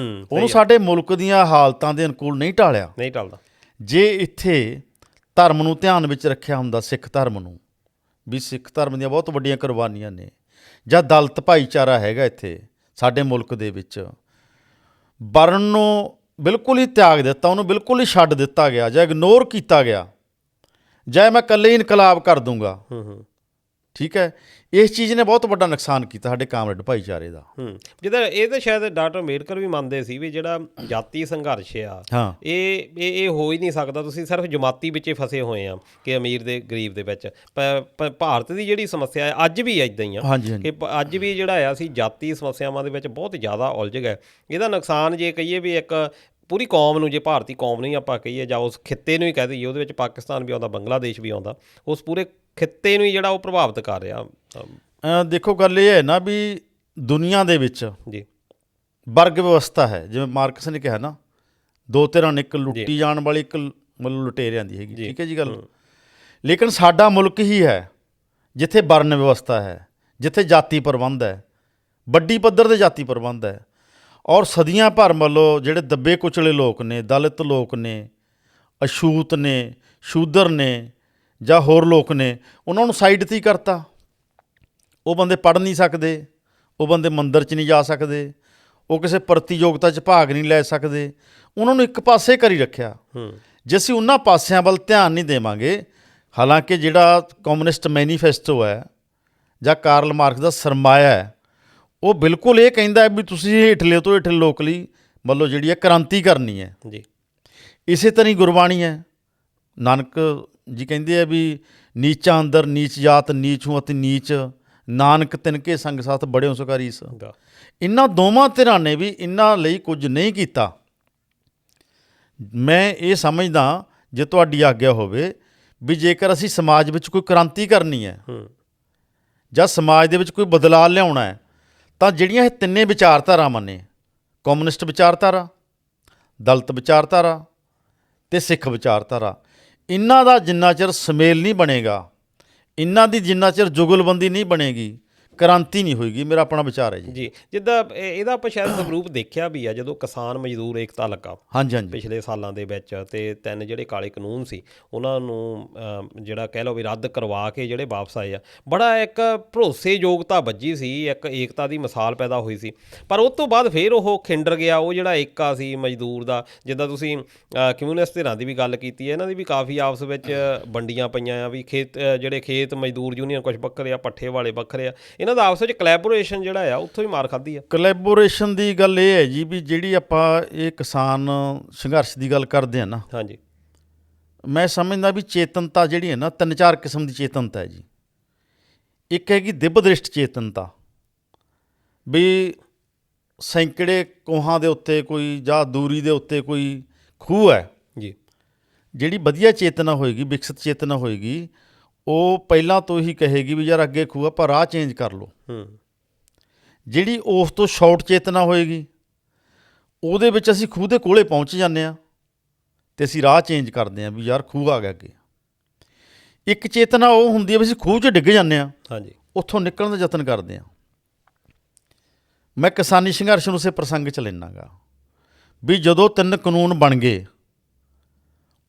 ਉਹਨੂੰ ਸਾਡੇ ਮੁਲਕ ਦੀਆਂ ਹਾਲਤਾਂ ਦੇ ਅਨੁਕੂਲ ਨਹੀਂ ਢਾਲਿਆ। ਨਹੀਂ ਢਾਲਦਾ। ਜੇ ਇੱਥੇ ਧਰਮ ਨੂੰ ਧਿਆਨ ਵਿੱਚ ਰੱਖਿਆ ਹੁੰਦਾ, ਸਿੱਖ ਧਰਮ ਨੂੰ, ਵੀ ਸਿੱਖ ਧਰਮ ਦੀਆਂ ਬਹੁਤ ਵੱਡੀਆਂ ਕੁਰਬਾਨੀਆਂ ਨੇ, ਜਾਂ ਦਲਿਤ ਭਾਈਚਾਰਾ ਹੈਗਾ ਇੱਥੇ ਸਾਡੇ ਮੁਲਕ ਦੇ ਵਿੱਚ, ਵਰਨ ਨੂੰ ਬਿਲਕੁਲ ਹੀ ਤਿਆਗ ਦਿੱਤਾ, ਉਹਨੂੰ ਬਿਲਕੁਲ ਹੀ ਛੱਡ ਦਿੱਤਾ ਗਿਆ, ਜਾਂ ਇਗਨੋਰ ਕੀਤਾ ਗਿਆ, ਜਾਂ ਮੈਂ ਇਕੱਲੇ ਹੀ ਇਨਕਲਾਬ ਕਰ ਦੂੰਗਾ, ਠੀਕ ਹੈ, ਇਸ ਚੀਜ਼ ਨੇ ਬਹੁਤ ਵੱਡਾ ਨੁਕਸਾਨ ਕੀਤਾ ਸਾਡੇ ਕਾਮਰੇਡ ਭਾਈਚਾਰੇ ਦਾ। ਜਿੱਦਾਂ ਇਹ ਤਾਂ ਸ਼ਾਇਦ ਡਾਕਟਰ ਅੰਬੇਡਕਰ ਵੀ ਮੰਨਦੇ ਸੀ ਵੀ ਜਿਹੜਾ ਜਾਤੀ ਸੰਘਰਸ਼ ਆ ਹਾਂ, ਇਹ ਹੋ ਹੀ ਨਹੀਂ ਸਕਦਾ, ਤੁਸੀਂ ਸਿਰਫ ਜਮਾਤੀ ਵਿੱਚ ਹੀ ਫਸੇ ਹੋਏ ਆ ਕਿ ਅਮੀਰ ਦੇ ਗਰੀਬ ਦੇ ਵਿੱਚ। ਭਾਰਤ ਦੀ ਜਿਹੜੀ ਸਮੱਸਿਆ ਹੈ ਅੱਜ ਵੀ ਇੱਦਾਂ ਹੀ ਆ ਹਾਂਜੀ ਕਿ ਅੱਜ ਵੀ ਜਿਹੜਾ ਆ ਅਸੀਂ ਜਾਤੀ ਸਮੱਸਿਆਵਾਂ ਦੇ ਵਿੱਚ ਬਹੁਤ ਜ਼ਿਆਦਾ ਉਲਝ ਗਏ। ਇਹਦਾ ਨੁਕਸਾਨ ਜੇ ਕਹੀਏ ਵੀ ਇੱਕ ਪੂਰੀ ਕੌਮ ਨੂੰ, ਜੇ ਭਾਰਤੀ ਕੌਮ ਨਹੀਂ ਆਪਾਂ ਕਹੀਏ ਜਾਂ ਉਸ ਖਿੱਤੇ ਨੂੰ ਹੀ ਕਹਿ ਦਈਏ, ਉਹਦੇ ਵਿੱਚ ਪਾਕਿਸਤਾਨ ਵੀ ਆਉਂਦਾ, ਬੰਗਲਾਦੇਸ਼ ਵੀ ਆਉਂਦਾ, ਉਸ ਪੂਰੇ ਖਿੱਤੇ ਨੂੰ ਹੀ ਜਿਹੜਾ ਉਹ ਪ੍ਰਭਾਵਿਤ ਕਰ ਰਿਹਾ। ਦੇਖੋ ਗੱਲ ਇਹ ਹੈ ਨਾ ਵੀ ਦੁਨੀਆ ਦੇ ਵਿੱਚ ਜੀ ਵਰਗ ਵਿਵਸਥਾ ਹੈ, ਜਿਵੇਂ ਮਾਰਕਸ ਨੇ ਕਿਹਾ ਨਾ, ਦੋ ਧਿਰਾਂ ਨੇ, ਇੱਕ ਲੁੱਟੀ ਜਾਣ ਵਾਲੀ, ਇੱਕ ਮਤਲਬ ਲੁਟੇਰਿਆਂ ਦੀ ਹੈਗੀ, ਠੀਕ ਹੈ ਜੀ ਗੱਲ। ਲੇਕਿਨ ਸਾਡਾ ਮੁਲਕ ਹੀ ਹੈ ਜਿੱਥੇ ਵਰਨ ਵਿਵਸਥਾ ਹੈ, ਜਿੱਥੇ ਜਾਤੀ ਪ੍ਰਬੰਧ ਹੈ, ਵੱਡੀ ਪੱਧਰ ਦੇ ਜਾਤੀ ਪ੍ਰਬੰਧ ਹੈ। ਔਰ ਸਦੀਆਂ ਭਰ ਮਤਲਬ ਜਿਹੜੇ ਦੱਬੇ ਕੁਚਲੇ ਲੋਕ ਨੇ, ਦਲਿਤ ਲੋਕ ਨੇ, ਅਛੂਤ ਨੇ, ਸ਼ੂਦਰ ਨੇ ਜਾਂ ਹੋਰ ਲੋਕ ਨੇ, ਉਹਨਾਂ ਨੂੰ ਸਾਈਡ 'ਤੇ ਹੀ ਕਰਤਾ। ਉਹ ਬੰਦੇ ਪੜ੍ਹ ਨਹੀਂ ਸਕਦੇ, ਉਹ ਬੰਦੇ ਮੰਦਰ 'ਚ ਨਹੀਂ ਜਾ ਸਕਦੇ, ਉਹ ਕਿਸੇ ਪ੍ਰਤੀਯੋਗਤਾ 'ਚ ਭਾਗ ਨਹੀਂ ਲੈ ਸਕਦੇ, ਉਹਨਾਂ ਨੂੰ ਇੱਕ ਪਾਸੇ ਕਰੀ ਰੱਖਿਆ। ਜੇ ਅਸੀਂ ਉਹਨਾਂ ਪਾਸਿਆਂ ਵੱਲ ਧਿਆਨ ਨਹੀਂ ਦੇਵਾਂਗੇ, ਹਾਲਾਂਕਿ ਜਿਹੜਾ ਕਮਿਊਨਿਸਟ ਮੈਨੀਫੈਸਟੋ ਹੈ ਜਾਂ ਕਾਰਲ ਮਾਰਕਸ ਦਾ ਸਰਮਾਇਆ ਹੈ, ਉਹ ਬਿਲਕੁਲ ਇਹ ਕਹਿੰਦਾ ਹੈ ਵੀ ਤੁਸੀਂ ਹੇਠਲੇ ਤੋਂ ਹੇਠਲੇ ਲੋਕ ਲਈ ਮਤਲਬ ਜਿਹੜੀ ਹੈ ਕ੍ਰਾਂਤੀ ਕਰਨੀ ਹੈ ਜੀ। ਇਸੇ ਤਰ੍ਹਾਂ ਹੀ ਗੁਰਬਾਣੀ ਹੈ। ਨਾਨਕ ਜੀ ਕਹਿੰਦੇ ਆ ਵੀ ਨੀਚਾਂ ਅੰਦਰ ਨੀਚ ਜਾਤ, ਨੀਚ ਹੂੰ ਅਤਿ ਨੀਚ, ਨਾਨਕ ਤਿਨਕੇ ਸੰਗ ਸਾਥ ਬੜਿਓ ਸੁਖਾਰੀਸ। ਇਹਨਾਂ ਦੋਵਾਂ ਧਿਰਾਂ ਨੇ ਵੀ ਇਹਨਾਂ ਲਈ ਕੁਝ ਨਹੀਂ ਕੀਤਾ। ਮੈਂ ਇਹ ਸਮਝਦਾ, ਜੇ ਤੁਹਾਡੀ ਆਗਿਆ ਹੋਵੇ, ਵੀ ਜੇਕਰ ਅਸੀਂ ਸਮਾਜ ਵਿੱਚ ਕੋਈ ਕ੍ਰਾਂਤੀ ਕਰਨੀ ਹੈ ਜਾਂ ਸਮਾਜ ਦੇ ਵਿੱਚ ਕੋਈ ਬਦਲਾਅ ਲਿਆਉਣਾ ਹੈ, ਤਾਂ ਜਿਹੜੀਆਂ ਇਹ ਤਿੰਨੇ ਵਿਚਾਰਧਾਰਾਵਾਂ ਨੇ, ਕਮਿਊਨਿਸਟ ਵਿਚਾਰਧਾਰਾ, ਦਲਿਤ ਵਿਚਾਰਧਾਰਾ ਅਤੇ ਸਿੱਖ ਵਿਚਾਰਧਾਰਾ, ਇਹਨਾਂ ਦਾ ਜਿੰਨਾ ਚਿਰ ਸੁਮੇਲ ਨਹੀਂ ਬਣੇਗਾ, ਇਹਨਾਂ ਦੀ ਜਿੰਨਾ ਚਿਰ ਜੁਗਲਬੰਦੀ ਨਹੀਂ ਬਣੇਗੀ, ਕ੍ਰਾਂਤੀ ਨਹੀਂ ਹੋਏਗੀ। ਮੇਰਾ ਆਪਣਾ ਵਿਚਾਰ ਹੈ ਜੀ। ਜਿੱਦਾਂ ਇਹਦਾ ਆਪਾਂ ਸ਼ਾਇਦ ਸਵਰੂਪ ਦੇਖਿਆ ਵੀ ਆ ਜਦੋਂ ਕਿਸਾਨ ਮਜ਼ਦੂਰ ਏਕਤਾ ਲੱਗਾ ਪਿਛਲੇ ਸਾਲਾਂ ਦੇ ਵਿੱਚ, ਅਤੇ 3 ਜਿਹੜੇ ਕਾਲੇ ਕਾਨੂੰਨ ਸੀ ਉਹਨਾਂ ਨੂੰ ਜਿਹੜਾ ਕਹਿ ਲਓ ਵੀ ਰੱਦ ਕਰਵਾ ਕੇ ਜਿਹੜੇ ਵਾਪਸ ਆਏ ਆ, ਬੜਾ ਇੱਕ ਭਰੋਸੇਯੋਗਤਾ ਵੱਜੀ ਸੀ, ਇੱਕ ਏਕਤਾ ਦੀ ਮਿਸਾਲ ਪੈਦਾ ਹੋਈ ਸੀ। ਪਰ ਉਸ ਤੋਂ ਬਾਅਦ ਫਿਰ ਉਹ ਖਿੰਡਰ ਗਿਆ, ਉਹ ਜਿਹੜਾ ਏਕਾ ਸੀ ਮਜ਼ਦੂਰ ਦਾ। ਜਿੱਦਾਂ ਤੁਸੀਂ ਕਮਿਊਨਿਸਟ ਧਿਰਾਂ ਦੀ ਵੀ ਗੱਲ ਕੀਤੀ ਹੈ, ਇਹਨਾਂ ਦੀ ਵੀ ਕਾਫੀ ਆਪਸ ਵਿੱਚ ਵੰਡੀਆਂ ਪਈਆਂ ਆ ਵੀ ਜਿਹੜੇ ਖੇਤ ਮਜ਼ਦੂਰ ਯੂਨੀਅਨ ਕੁਛ ਵੱਖਰੇ ਆ, ਪੱਠੇ ਵਾਲੇ ਵੱਖਰੇ ਆ, ਇਹਨਾਂ ਦਾ ਆਪਸ ਵਿੱਚ ਕੋਲੈਬੋਰੇਸ਼ਨ ਜਿਹੜਾ ਆ ਉੱਥੋਂ ਹੀ ਮਾਰ ਖਾਧੀ ਆ। ਕੋਲੈਬੋਰੇਸ਼ਨ ਦੀ ਗੱਲ ਇਹ ਹੈ ਜੀ ਵੀ ਜਿਹੜੀ ਆਪਾਂ ਇਹ ਕਿਸਾਨ ਸੰਘਰਸ਼ ਦੀ ਗੱਲ ਕਰਦੇ ਹਾਂ ਨਾ, ਹਾਂਜੀ, ਮੈਂ ਸਮਝਦਾ ਵੀ ਚੇਤਨਤਾ ਜਿਹੜੀ ਹੈ ਨਾ, 3-4 ਕਿਸਮ ਦੀ ਚੇਤਨਤਾ ਹੈ ਜੀ। ਇੱਕ ਹੈਗੀ ਦਿਵ ਦ੍ਰਿਸ਼ਟ ਚੇਤਨਤਾ, ਵੀ ਸੈਂਕੜੇ ਕੋਹਾਂ ਦੇ ਉੱਤੇ ਕੋਈ ਜਾਂ ਦੂਰੀ ਦੇ ਉੱਤੇ ਕੋਈ ਖੂਹ ਹੈ ਜੀ। ਜਿਹੜੀ ਵਧੀਆ ਚੇਤਨਾ ਹੋਏਗੀ, ਵਿਕਸਿਤ ਚੇਤਨਾ ਹੋਏਗੀ, ਉਹ ਪਹਿਲਾਂ ਤੋਂ ਹੀ ਕਹੇਗੀ ਵੀ ਯਾਰ ਅੱਗੇ ਖੂਹ ਆਪਾਂ ਰਾਹ ਚੇਂਜ ਕਰ ਲਓ। ਜਿਹੜੀ ਉਸ ਤੋਂ ਸ਼ਾਰਟ ਚੇਤਨਾ ਹੋਏਗੀ, ਉਹਦੇ ਵਿੱਚ ਅਸੀਂ ਖੂਹ ਦੇ ਕੋਲੇ ਪਹੁੰਚ ਜਾਂਦੇ ਹਾਂ ਅਤੇ ਅਸੀਂ ਰਾਹ ਚੇਂਜ ਕਰਦੇ ਹਾਂ ਵੀ ਯਾਰ ਖੂਹ ਆ ਗਿਆ ਅੱਗੇ। ਇੱਕ ਚੇਤਨਾ ਉਹ ਹੁੰਦੀ ਹੈ ਵੀ ਅਸੀਂ ਖੂਹ 'ਚ ਡਿੱਗ ਜਾਂਦੇ ਹਾਂ, ਹਾਂਜੀ, ਉੱਥੋਂ ਨਿਕਲਣ ਦਾ ਯਤਨ ਕਰਦੇ ਹਾਂ। ਮੈਂ ਕਿਸਾਨੀ ਸੰਘਰਸ਼ ਨੂੰ ਉਸੇ ਪ੍ਰਸੰਗ 'ਚ ਲੈਂਦਾ ਗਾ ਵੀ ਜਦੋਂ 3 ਕਾਨੂੰਨ ਬਣ ਗਏ,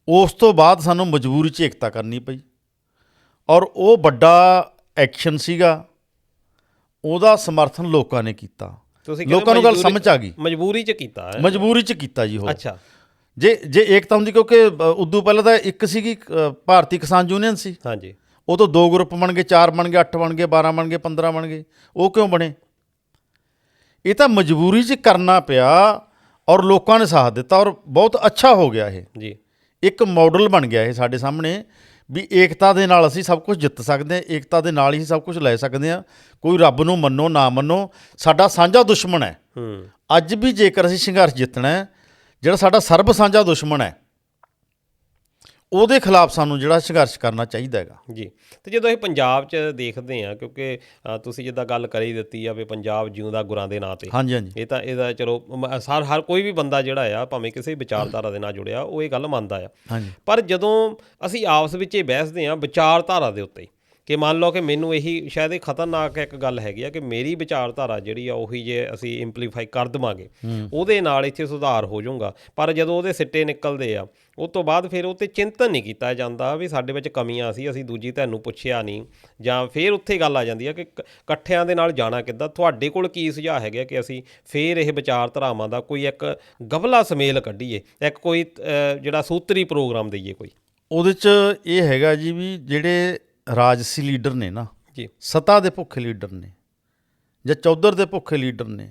ਉਸ ਤੋਂ ਬਾਅਦ ਸਾਨੂੰ ਮਜਬੂਰੀ 'ਚ ਏਕਤਾ ਕਰਨੀ ਪਈ, ਔਰ ਉਹ ਵੱਡਾ ਐਕਸ਼ਨ ਸੀਗਾ, ਉਹਦਾ ਸਮਰਥਨ ਲੋਕਾਂ ਨੇ ਕੀਤਾ। ਲੋਕਾਂ ਨੂੰ ਗੱਲ ਸਮਝ ਆ ਗਈ, ਮਜਬੂਰੀ 'ਚ ਕੀਤਾ, ਮਜਬੂਰੀ 'ਚ ਕੀਤਾ ਜੀ ਉਹ। ਅੱਛਾ, ਜੇ ਏਕਤਾ ਹੁੰਦੀ, ਕਿਉਂਕਿ ਉਦੋਂ ਪਹਿਲਾਂ ਤਾਂ ਇੱਕ ਸੀਗੀ ਭਾਰਤੀ ਕਿਸਾਨ ਯੂਨੀਅਨ ਸੀ, ਹਾਂਜੀ, ਉਹ ਤੋਂ 2 ਗਰੁੱਪ ਬਣ ਗਏ, 4 ਬਣ ਗਏ, 8 ਬਣ ਗਏ, 12 ਬਣ ਗਏ, 15 ਬਣ ਗਏ। ਉਹ ਕਿਉਂ ਬਣੇ? ਇਹ ਤਾਂ ਮਜਬੂਰੀ 'ਚ ਕਰਨਾ ਪਿਆ, ਔਰ ਲੋਕਾਂ ਨੇ ਸਾਥ ਦਿੱਤਾ, ਔਰ ਬਹੁਤ ਅੱਛਾ ਹੋ ਗਿਆ ਇਹ ਜੀ। ਇੱਕ ਮਾਡਲ ਬਣ ਗਿਆ ਇਹ ਸਾਡੇ ਸਾਹਮਣੇ ਵੀ ਏਕਤਾ ਦੇ ਨਾਲ ਅਸੀਂ ਸਭ ਕੁਝ ਜਿੱਤ ਸਕਦੇ ਹਾਂ, ਏਕਤਾ ਦੇ ਨਾਲ ਹੀ ਸਭ ਕੁਝ ਲੈ ਸਕਦੇ ਹਾਂ। ਕੋਈ ਰੱਬ ਨੂੰ ਮੰਨੋ ਨਾ ਮੰਨੋ, ਸਾਡਾ ਸਾਂਝਾ ਦੁਸ਼ਮਣ ਹੈ। ਅੱਜ ਵੀ ਜੇਕਰ ਅਸੀਂ ਸੰਘਰਸ਼ ਜਿੱਤਣਾ ਹੈ, ਜਿਹੜਾ ਸਾਡਾ ਸਰਬ ਸਾਂਝਾ ਦੁਸ਼ਮਣ ਹੈ, ਉਹਦੇ ਖਿਲਾਫ ਸਾਨੂੰ ਜਿਹੜਾ ਸੰਘਰਸ਼ ਕਰਨਾ ਚਾਹੀਦਾ ਹੈਗਾ ਜੀ। ਅਤੇ ਜਦੋਂ ਅਸੀਂ ਪੰਜਾਬ 'ਚ ਦੇਖਦੇ ਹਾਂ, ਕਿਉਂਕਿ ਤੁਸੀਂ ਜਿੱਦਾਂ ਗੱਲ ਕਰੀ ਦਿੱਤੀ ਆ ਵੀ ਪੰਜਾਬ ਜਿਉਂਦਾ ਗੁਰਾਂ ਦੇ ਨਾਂ 'ਤੇ, ਹਾਂਜੀ ਹਾਂਜੀ, ਇਹਦਾ ਚਲੋ ਹਰ ਕੋਈ ਵੀ ਬੰਦਾ ਜਿਹੜਾ ਆ ਭਾਵੇਂ ਕਿਸੇ ਵਿਚਾਰਧਾਰਾ ਦੇ ਨਾਲ ਜੁੜਿਆ, ਉਹ ਇਹ ਗੱਲ ਮੰਨਦਾ ਆ। ਹਾਂਜੀ, ਪਰ ਜਦੋਂ ਅਸੀਂ ਆਪਸ ਵਿੱਚ ਇਹ ਬਹਿਸਦੇ ਹਾਂ ਵਿਚਾਰਧਾਰਾ ਦੇ ਉੱਤੇ, ਕਿ ਮੰਨ ਲਓ ਕਿ ਮੈਨੂੰ ਇਹੀ ਸ਼ਾਇਦ ਇਹ ਖਤਰਨਾਕ ਇੱਕ ਗੱਲ ਹੈਗੀ ਆ ਕਿ ਮੇਰੀ ਵਿਚਾਰਧਾਰਾ ਜਿਹੜੀ ਆ ਉਹੀ ਜੇ ਅਸੀਂ ਇੰਪਲੀਫਾਈ ਕਰ ਦੇਵਾਂਗੇ, ਉਹਦੇ ਨਾਲ ਇੱਥੇ ਸੁਧਾਰ ਹੋ ਜਾਊਗਾ। ਪਰ ਜਦੋਂ ਉਹਦੇ ਸਿੱਟੇ ਨਿਕਲਦੇ ਆ, ਉਸ ਤੋਂ ਬਾਅਦ ਫਿਰ ਉਹ 'ਤੇ ਚਿੰਤਨ ਨਹੀਂ ਕੀਤਾ ਜਾਂਦਾ ਵੀ ਸਾਡੇ ਵਿੱਚ ਕਮੀਆਂ ਸੀ, ਅਸੀਂ ਦੂਜੀ ਧਿਰ ਨੂੰ ਪੁੱਛਿਆ ਨਹੀਂ, ਜਾਂ ਫਿਰ ਉੱਥੇ ਗੱਲ ਆ ਜਾਂਦੀ ਆ ਕਿ ਇਕੱਠਿਆਂ ਦੇ ਨਾਲ ਜਾਣਾ ਕਿੱਦਾਂ। ਤੁਹਾਡੇ ਕੋਲ ਕੀ ਸੁਝਾਅ ਹੈਗਾ ਕਿ ਅਸੀਂ ਫਿਰ ਇਹ ਵਿਚਾਰਧਾਰਾਵਾਂ ਦਾ ਕੋਈ ਇੱਕ ਗਵਲਾ ਸੁਮੇਲ ਕੱਢੀਏ, ਇੱਕ ਕੋਈ ਜਿਹੜਾ ਸੂਤਰੀ ਪ੍ਰੋਗਰਾਮ ਦੇਈਏ ਕੋਈ? ਉਹਦੇ 'ਚ ਇਹ ਹੈਗਾ ਜੀ ਵੀ ਜਿਹੜੇ ਰਾਜਸੀ ਲੀਡਰ ਨੇ ਨਾ ਜੀ ਸੱਤਾ ਦੇ ਭੁੱਖੇ ਲੀਡਰ ਨੇ ਜਾਂ ਚੌਧਰ ਦੇ ਭੁੱਖੇ ਲੀਡਰ ਨੇ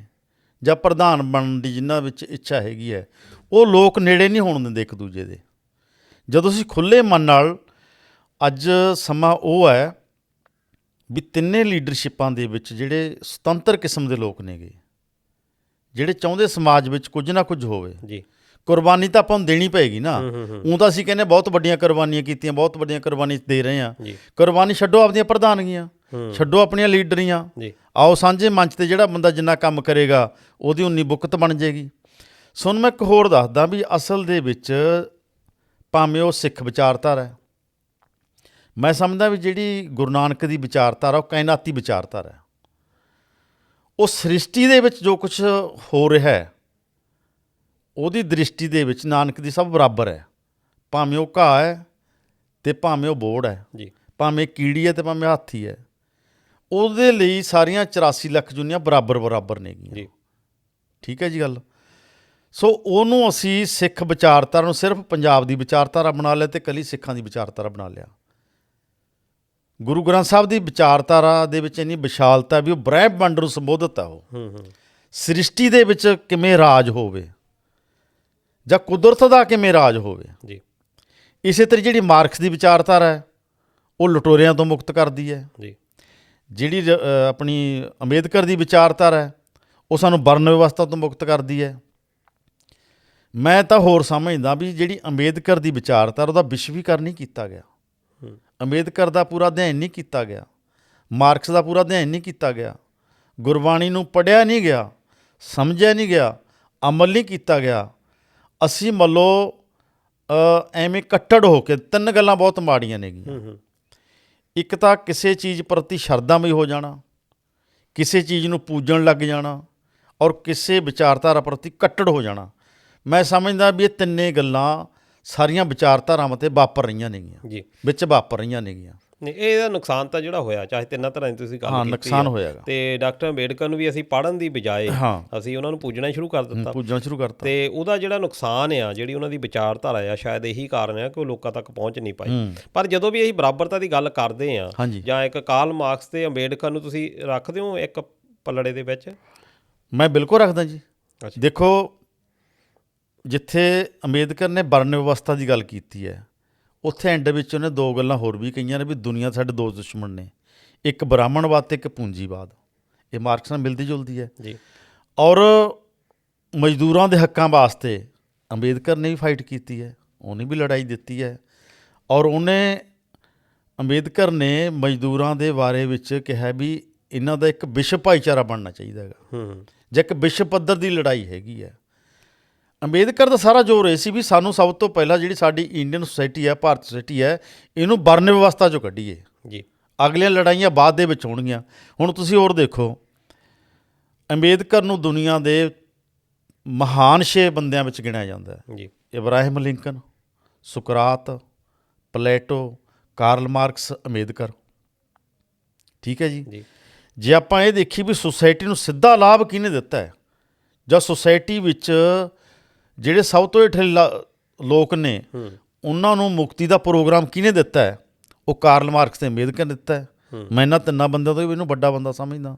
ਜਾਂ ਪ੍ਰਧਾਨ ਬਣਨ ਦੀ ਜਿਨ੍ਹਾਂ ਵਿੱਚ ਇੱਛਾ ਹੈਗੀ ਹੈ, ਉਹ ਲੋਕ ਨੇੜੇ ਨਹੀਂ ਹੋਣ ਦਿੰਦੇ ਇੱਕ ਦੂਜੇ ਦੇ। ਜਦੋਂ ਅਸੀਂ ਖੁੱਲ੍ਹੇ ਮਨ ਨਾਲ, ਅੱਜ ਸਮਾਂ ਉਹ ਹੈ ਵੀ ਤਿੰਨੇ ਲੀਡਰਸ਼ਿਪਾਂ ਦੇ ਵਿੱਚ ਜਿਹੜੇ ਸੁਤੰਤਰ ਕਿਸਮ ਦੇ ਲੋਕ ਨੇਗੇ, ਜਿਹੜੇ ਚਾਹੁੰਦੇ ਸਮਾਜ ਵਿੱਚ ਕੁਝ ਨਾ ਕੁਝ ਹੋਵੇ। ਜੀ ਕੁਰਬਾਨੀ ਤਾਂ ਆਪਾਂ ਨੂੰ ਦੇਣੀ ਪਏਗੀ ਨਾ। ਊਂ ਤਾਂ ਅਸੀਂ ਕਹਿੰਦੇ ਬਹੁਤ ਵੱਡੀਆਂ ਕੁਰਬਾਨੀਆਂ ਕੀਤੀਆਂ, ਬਹੁਤ ਵੱਡੀਆਂ ਕੁਰਬਾਨੀਆਂ ਦੇ ਰਹੇ ਹਾਂ। ਕੁਰਬਾਨੀ ਛੱਡੋ ਆਪਦੀਆਂ ਪ੍ਰਧਾਨਗੀਆਂ, ਛੱਡੋ ਆਪਣੀਆਂ ਲੀਡਰੀਆਂ, ਆਓ ਸਾਂਝੇ ਮੰਚ ਤੇ ਜਿਹੜਾ ਬੰਦਾ ਜਿੰਨਾ ਕੰਮ ਕਰੇਗਾ ਉਹਦੀ ਉਨੀ ਬੁੱਕਤ ਬਣ ਜਾਏਗੀ। ਸੋ ਹੁਣ ਮੈਂ ਇੱਕ ਹੋਰ ਦੱਸਦਾ ਵੀ ਅਸਲ ਦੇ ਵਿੱਚ ਭਾਵੇਂ ਉਹ ਸਿੱਖ ਵਿਚਾਰਧਾਰਾ ਹੈ, ਮੈਂ ਸਮਝਦਾ ਵੀ ਜਿਹੜੀ ਗੁਰੂ ਨਾਨਕ ਦੀ ਵਿਚਾਰਧਾਰਾ ਉਹ ਕਾਇਨਾਤੀ ਵਿਚਾਰਧਾਰਾ ਹੈ। ਉਹ ਸ੍ਰਿਸ਼ਟੀ ਦੇ ਵਿੱਚ ਜੋ ਕੁਛ ਹੋ ਰਿਹਾ ਹੈ ਉਹਦੀ ਦ੍ਰਿਸ਼ਟੀ ਦੇ ਵਿੱਚ ਨਾਨਕ ਦੀ ਸਭ ਬਰਾਬਰ ਹੈ, ਭਾਵੇਂ ਉਹ ਘਾਹ ਹੈ ਅਤੇ ਭਾਵੇਂ ਉਹ ਬੋੜ ਹੈ, ਭਾਵੇਂ ਕੀੜੀ ਹੈ ਅਤੇ ਭਾਵੇਂ ਹਾਥੀ ਹੈ। ਉਹਦੇ ਲਈ ਸਾਰੀਆਂ 84 ਲੱਖ ਜੂਨੀਆਂ ਬਰਾਬਰ ਨੇਗੀਆਂ। ਠੀਕ ਹੈ ਜੀ ਗੱਲ। ਸੋ ਉਹਨੂੰ ਅਸੀਂ ਸਿੱਖ ਵਿਚਾਰਧਾਰਾ ਨੂੰ ਸਿਰਫ ਪੰਜਾਬ ਦੀ ਵਿਚਾਰਧਾਰਾ ਬਣਾ ਲਿਆ ਅਤੇ ਇਕੱਲੀ ਸਿੱਖਾਂ ਦੀ ਵਿਚਾਰਧਾਰਾ ਬਣਾ ਲਿਆ। ਗੁਰੂ ਗ੍ਰੰਥ ਸਾਹਿਬ ਦੀ ਵਿਚਾਰਧਾਰਾ ਦੇ ਵਿੱਚ ਇੰਨੀ ਵਿਸ਼ਾਲਤਾ ਵੀ ਉਹ ਬ੍ਰਹਿਮੰਡ ਨੂੰ ਸੰਬੋਧਿਤ ਆ। ਉਹ ਸ੍ਰਿਸ਼ਟੀ ਦੇ ਵਿੱਚ ਕਿਵੇਂ ਰਾਜ ਹੋਵੇ ਜਾਂ ਕੁਦਰਤ ਦਾ ਕਿਵੇਂ ਰਾਜ ਹੋਵੇ। ਇਸੇ ਤਰ੍ਹਾਂ ਜਿਹੜੀ ਮਾਰਕਸ ਦੀ ਵਿਚਾਰਧਾਰਾ ਹੈ ਉਹ ਲਟੋਰਿਆਂ ਤੋਂ ਮੁਕਤ ਕਰਦੀ ਹੈ। ਜਿਹੜੀ ਆਪਣੀ ਅੰਬੇਦਕਰ ਦੀ ਵਿਚਾਰਧਾਰਾ ਹੈ ਉਹ ਸਾਨੂੰ ਵਰਨ ਵਿਵਸਥਾ ਤੋਂ ਮੁਕਤ ਕਰਦੀ ਹੈ। ਮੈਂ ਤਾਂ ਹੋਰ ਸਮਝਦਾ ਵੀ ਜਿਹੜੀ ਅੰਬੇਦਕਰ ਦੀ ਵਿਚਾਰਧਾਰਾ ਉਹਦਾ ਵਿਸ਼ਵੀਕਰਨ ਨਹੀਂ ਕੀਤਾ ਗਿਆ, ਅੰਬੇਦਕਰ ਦਾ ਪੂਰਾ ਅਧਿਐਨ ਨਹੀਂ ਕੀਤਾ ਗਿਆ, ਮਾਰਕਸ ਦਾ ਪੂਰਾ ਅਧਿਐਨ ਨਹੀਂ ਕੀਤਾ ਗਿਆ, ਗੁਰਬਾਣੀ ਨੂੰ ਪੜ੍ਹਿਆ ਨਹੀਂ ਗਿਆ, ਸਮਝਿਆ ਨਹੀਂ ਗਿਆ, ਅਮਲ ਨਹੀਂ ਕੀਤਾ ਗਿਆ। ਅਸੀਂ ਮੰਨ ਲਓ ਐਵੇਂ ਕੱਟੜ ਹੋ ਕੇ, ਤਿੰਨ ਗੱਲਾਂ ਬਹੁਤ ਮਾੜੀਆਂ ਨੇਗੀਆਂ। ਇੱਕ ਤਾਂ ਕਿਸੇ ਚੀਜ਼ ਪ੍ਰਤੀ ਸ਼ਰਧਾਮਈ ਹੋ ਜਾਣਾ, ਕਿਸੇ ਚੀਜ਼ ਨੂੰ ਪੂਜਣ ਲੱਗ ਜਾਣਾ, ਔਰ ਕਿਸੇ ਵਿਚਾਰਧਾਰਾ ਪ੍ਰਤੀ ਕੱਟੜ ਹੋ ਜਾਣਾ। ਮੈਂ ਸਮਝਦਾ ਵੀ ਇਹ ਤਿੰਨੇ ਗੱਲਾਂ ਸਾਰੀਆਂ ਵਿਚਾਰਧਾਰਾਵਾਂ 'ਤੇ ਵਾਪਰ ਰਹੀਆਂ ਨੇਗੀਆਂ, ਵਿੱਚ ਵਾਪਰ ਰਹੀਆਂ ਨੇਗੀਆਂ। ਨਹੀਂ, ਇਹਦਾ ਨੁਕਸਾਨ ਤਾਂ ਜਿਹੜਾ ਹੋਇਆ, ਚਾਹੇ ਤਿੰਨਾਂ ਤਰ੍ਹਾਂ ਦੀ ਤੁਸੀਂ ਗੱਲ ਕੀਤੀ, ਨੁਕਸਾਨ ਹੋਇਆਗਾ। ਤੇ ਡਾਕਟਰ ਅੰਬੇਡਕਰ ਨੂੰ ਵੀ ਅਸੀਂ ਪੜ੍ਹਨ ਦੀ ਬਜਾਏ ਅਸੀਂ ਉਹਨਾਂ ਨੂੰ ਪੂਜਣਾ ਸ਼ੁਰੂ ਕਰ ਦਿੱਤਾ, ਤੇ ਉਹਦਾ ਜਿਹੜਾ ਨੁਕਸਾਨ ਆ, ਜਿਹੜੀ ਉਹਨਾਂ ਦੀ ਵਿਚਾਰਧਾਰਾ ਆ, ਸ਼ਾਇਦ ਇਹੀ ਕਾਰਨ ਆ ਕਿ ਉਹ ਲੋਕਾਂ ਤੱਕ ਪਹੁੰਚ ਨਹੀਂ ਪਾਈ। ਪਰ ਜਦੋਂ ਵੀ ਅਸੀਂ ਬਰਾਬਰਤਾ ਦੀ ਗੱਲ ਕਰਦੇ ਹਾਂ, ਜਾਂ ਇੱਕ ਕਾਰਲ ਮਾਰਕਸ ਤੇ ਅੰਬੇਡਕਰ ਨੂੰ ਤੁਸੀਂ ਰੱਖਦੇ ਹੋ ਇੱਕ ਪੱਲੜੇ ਦੇ ਵਿੱਚ? ਮੈਂ ਬਿਲਕੁਲ ਰੱਖਦਾ ਜੀ। ਦੇਖੋ, ਜਿੱਥੇ ਅੰਬੇਦਕਰ ਨੇ ਵਰਨ ਵਿਵਸਥਾ ਦੀ ਗੱਲ ਕੀਤੀ ਹੈ, ਉੱਥੇ ਐਂਡ ਵਿੱਚ ਉਹਨੇ ਦੋ ਗੱਲਾਂ ਹੋਰ ਵੀ ਕਹੀਆਂ ਨੇ ਵੀ ਦੁਨੀਆ ਸਾਡੇ ਦੋ ਦੁਸ਼ਮਣ ਨੇ, ਇੱਕ ਬ੍ਰਾਹਮਣਵਾਦ ਅਤੇ ਇੱਕ ਪੂੰਜੀਵਾਦ। ਇਹ ਮਾਰਕਸ ਨਾਲ ਮਿਲਦੀ ਜੁਲਦੀ ਹੈ। ਔਰ ਮਜ਼ਦੂਰਾਂ ਦੇ ਹੱਕਾਂ ਵਾਸਤੇ ਅੰਬੇਦਕਰ ਨੇ ਵੀ ਫਾਈਟ ਕੀਤੀ ਹੈ, ਉਹਨੇ ਵੀ ਲੜਾਈ ਦਿੱਤੀ ਹੈ। ਔਰ ਅੰਬੇਦਕਰ ਨੇ ਮਜ਼ਦੂਰਾਂ ਦੇ ਬਾਰੇ ਵਿੱਚ ਕਿਹਾ ਵੀ ਇਹਨਾਂ ਦਾ ਇੱਕ ਵਿਸ਼ਵ ਭਾਈਚਾਰਾ ਬਣਨਾ ਚਾਹੀਦਾ ਹੈਗਾ, ਜੇ ਇੱਕ ਵਿਸ਼ਵ ਪੱਧਰ ਦੀ ਲੜਾਈ ਹੈਗੀ ਹੈ। ਅੰਬੇਦਕਰ ਦਾ ਸਾਰਾ ਜ਼ੋਰ ਇਹ ਸੀ ਵੀ ਸਾਨੂੰ ਸਭ ਤੋਂ ਪਹਿਲਾਂ ਜਿਹੜੀ ਸਾਡੀ ਇੰਡੀਅਨ ਸੋਸਾਇਟੀ ਹੈ, ਭਾਰਤ ਸੋਸਾਇਟੀ ਹੈ, ਇਹਨੂੰ ਵਰਨ ਵਿਵਸਥਾ 'ਚੋਂ ਕੱਢੀਏ। ਅਗਲੀਆਂ ਲੜਾਈਆਂ ਬਾਅਦ ਦੇ ਵਿੱਚ ਹੋਣਗੀਆਂ। ਹੁਣ ਤੁਸੀਂ ਹੋਰ ਦੇਖੋ, ਅੰਬੇਦਕਰ ਨੂੰ ਦੁਨੀਆ ਦੇ ਮਹਾਨ 6 ਬੰਦਿਆਂ ਵਿੱਚ ਗਿਣਿਆ ਜਾਂਦਾ ਹੈ। ਇਬਰਾਹਿਮ ਲਿੰਕਨ, ਸੁਕਰਾਤ, ਪਲੇਟੋ, ਕਾਰਲ ਮਾਰਕਸ, ਅੰਬੇਦਕਰ। ਠੀਕ ਹੈ ਜੀ। ਜੇ ਆਪਾਂ ਇਹ ਦੇਖੀ ਵੀ ਸੁਸਾਇਟੀ ਨੂੰ ਸਿੱਧਾ ਲਾਭ ਕਿਹਨੇ ਦਿੱਤਾ ਹੈ, ਜਾਂ ਸੁਸਾਇਟੀ ਵਿੱਚ ਜਿਹੜੇ ਸਭ ਤੋਂ ਹੇਠਲੇ ਲੋਕ ਨੇ ਉਹਨਾਂ ਨੂੰ ਮੁਕਤੀ ਦਾ ਪ੍ਰੋਗਰਾਮ ਕਿਹਨੇ ਦਿੱਤਾ ਹੈ, ਉਹ ਕਾਰਲ ਮਾਰਕਸ ਤੇ ਅੰਬੇਦਕਰ ਨੇ ਦਿੱਤਾ ਹੈ। ਮੈਂ ਇਹਨਾਂ ਤਿੰਨਾਂ ਬੰਦਿਆਂ ਤੋਂ ਵੀ ਇਹਨੂੰ ਵੱਡਾ ਬੰਦਾ ਸਮਝਦਾ।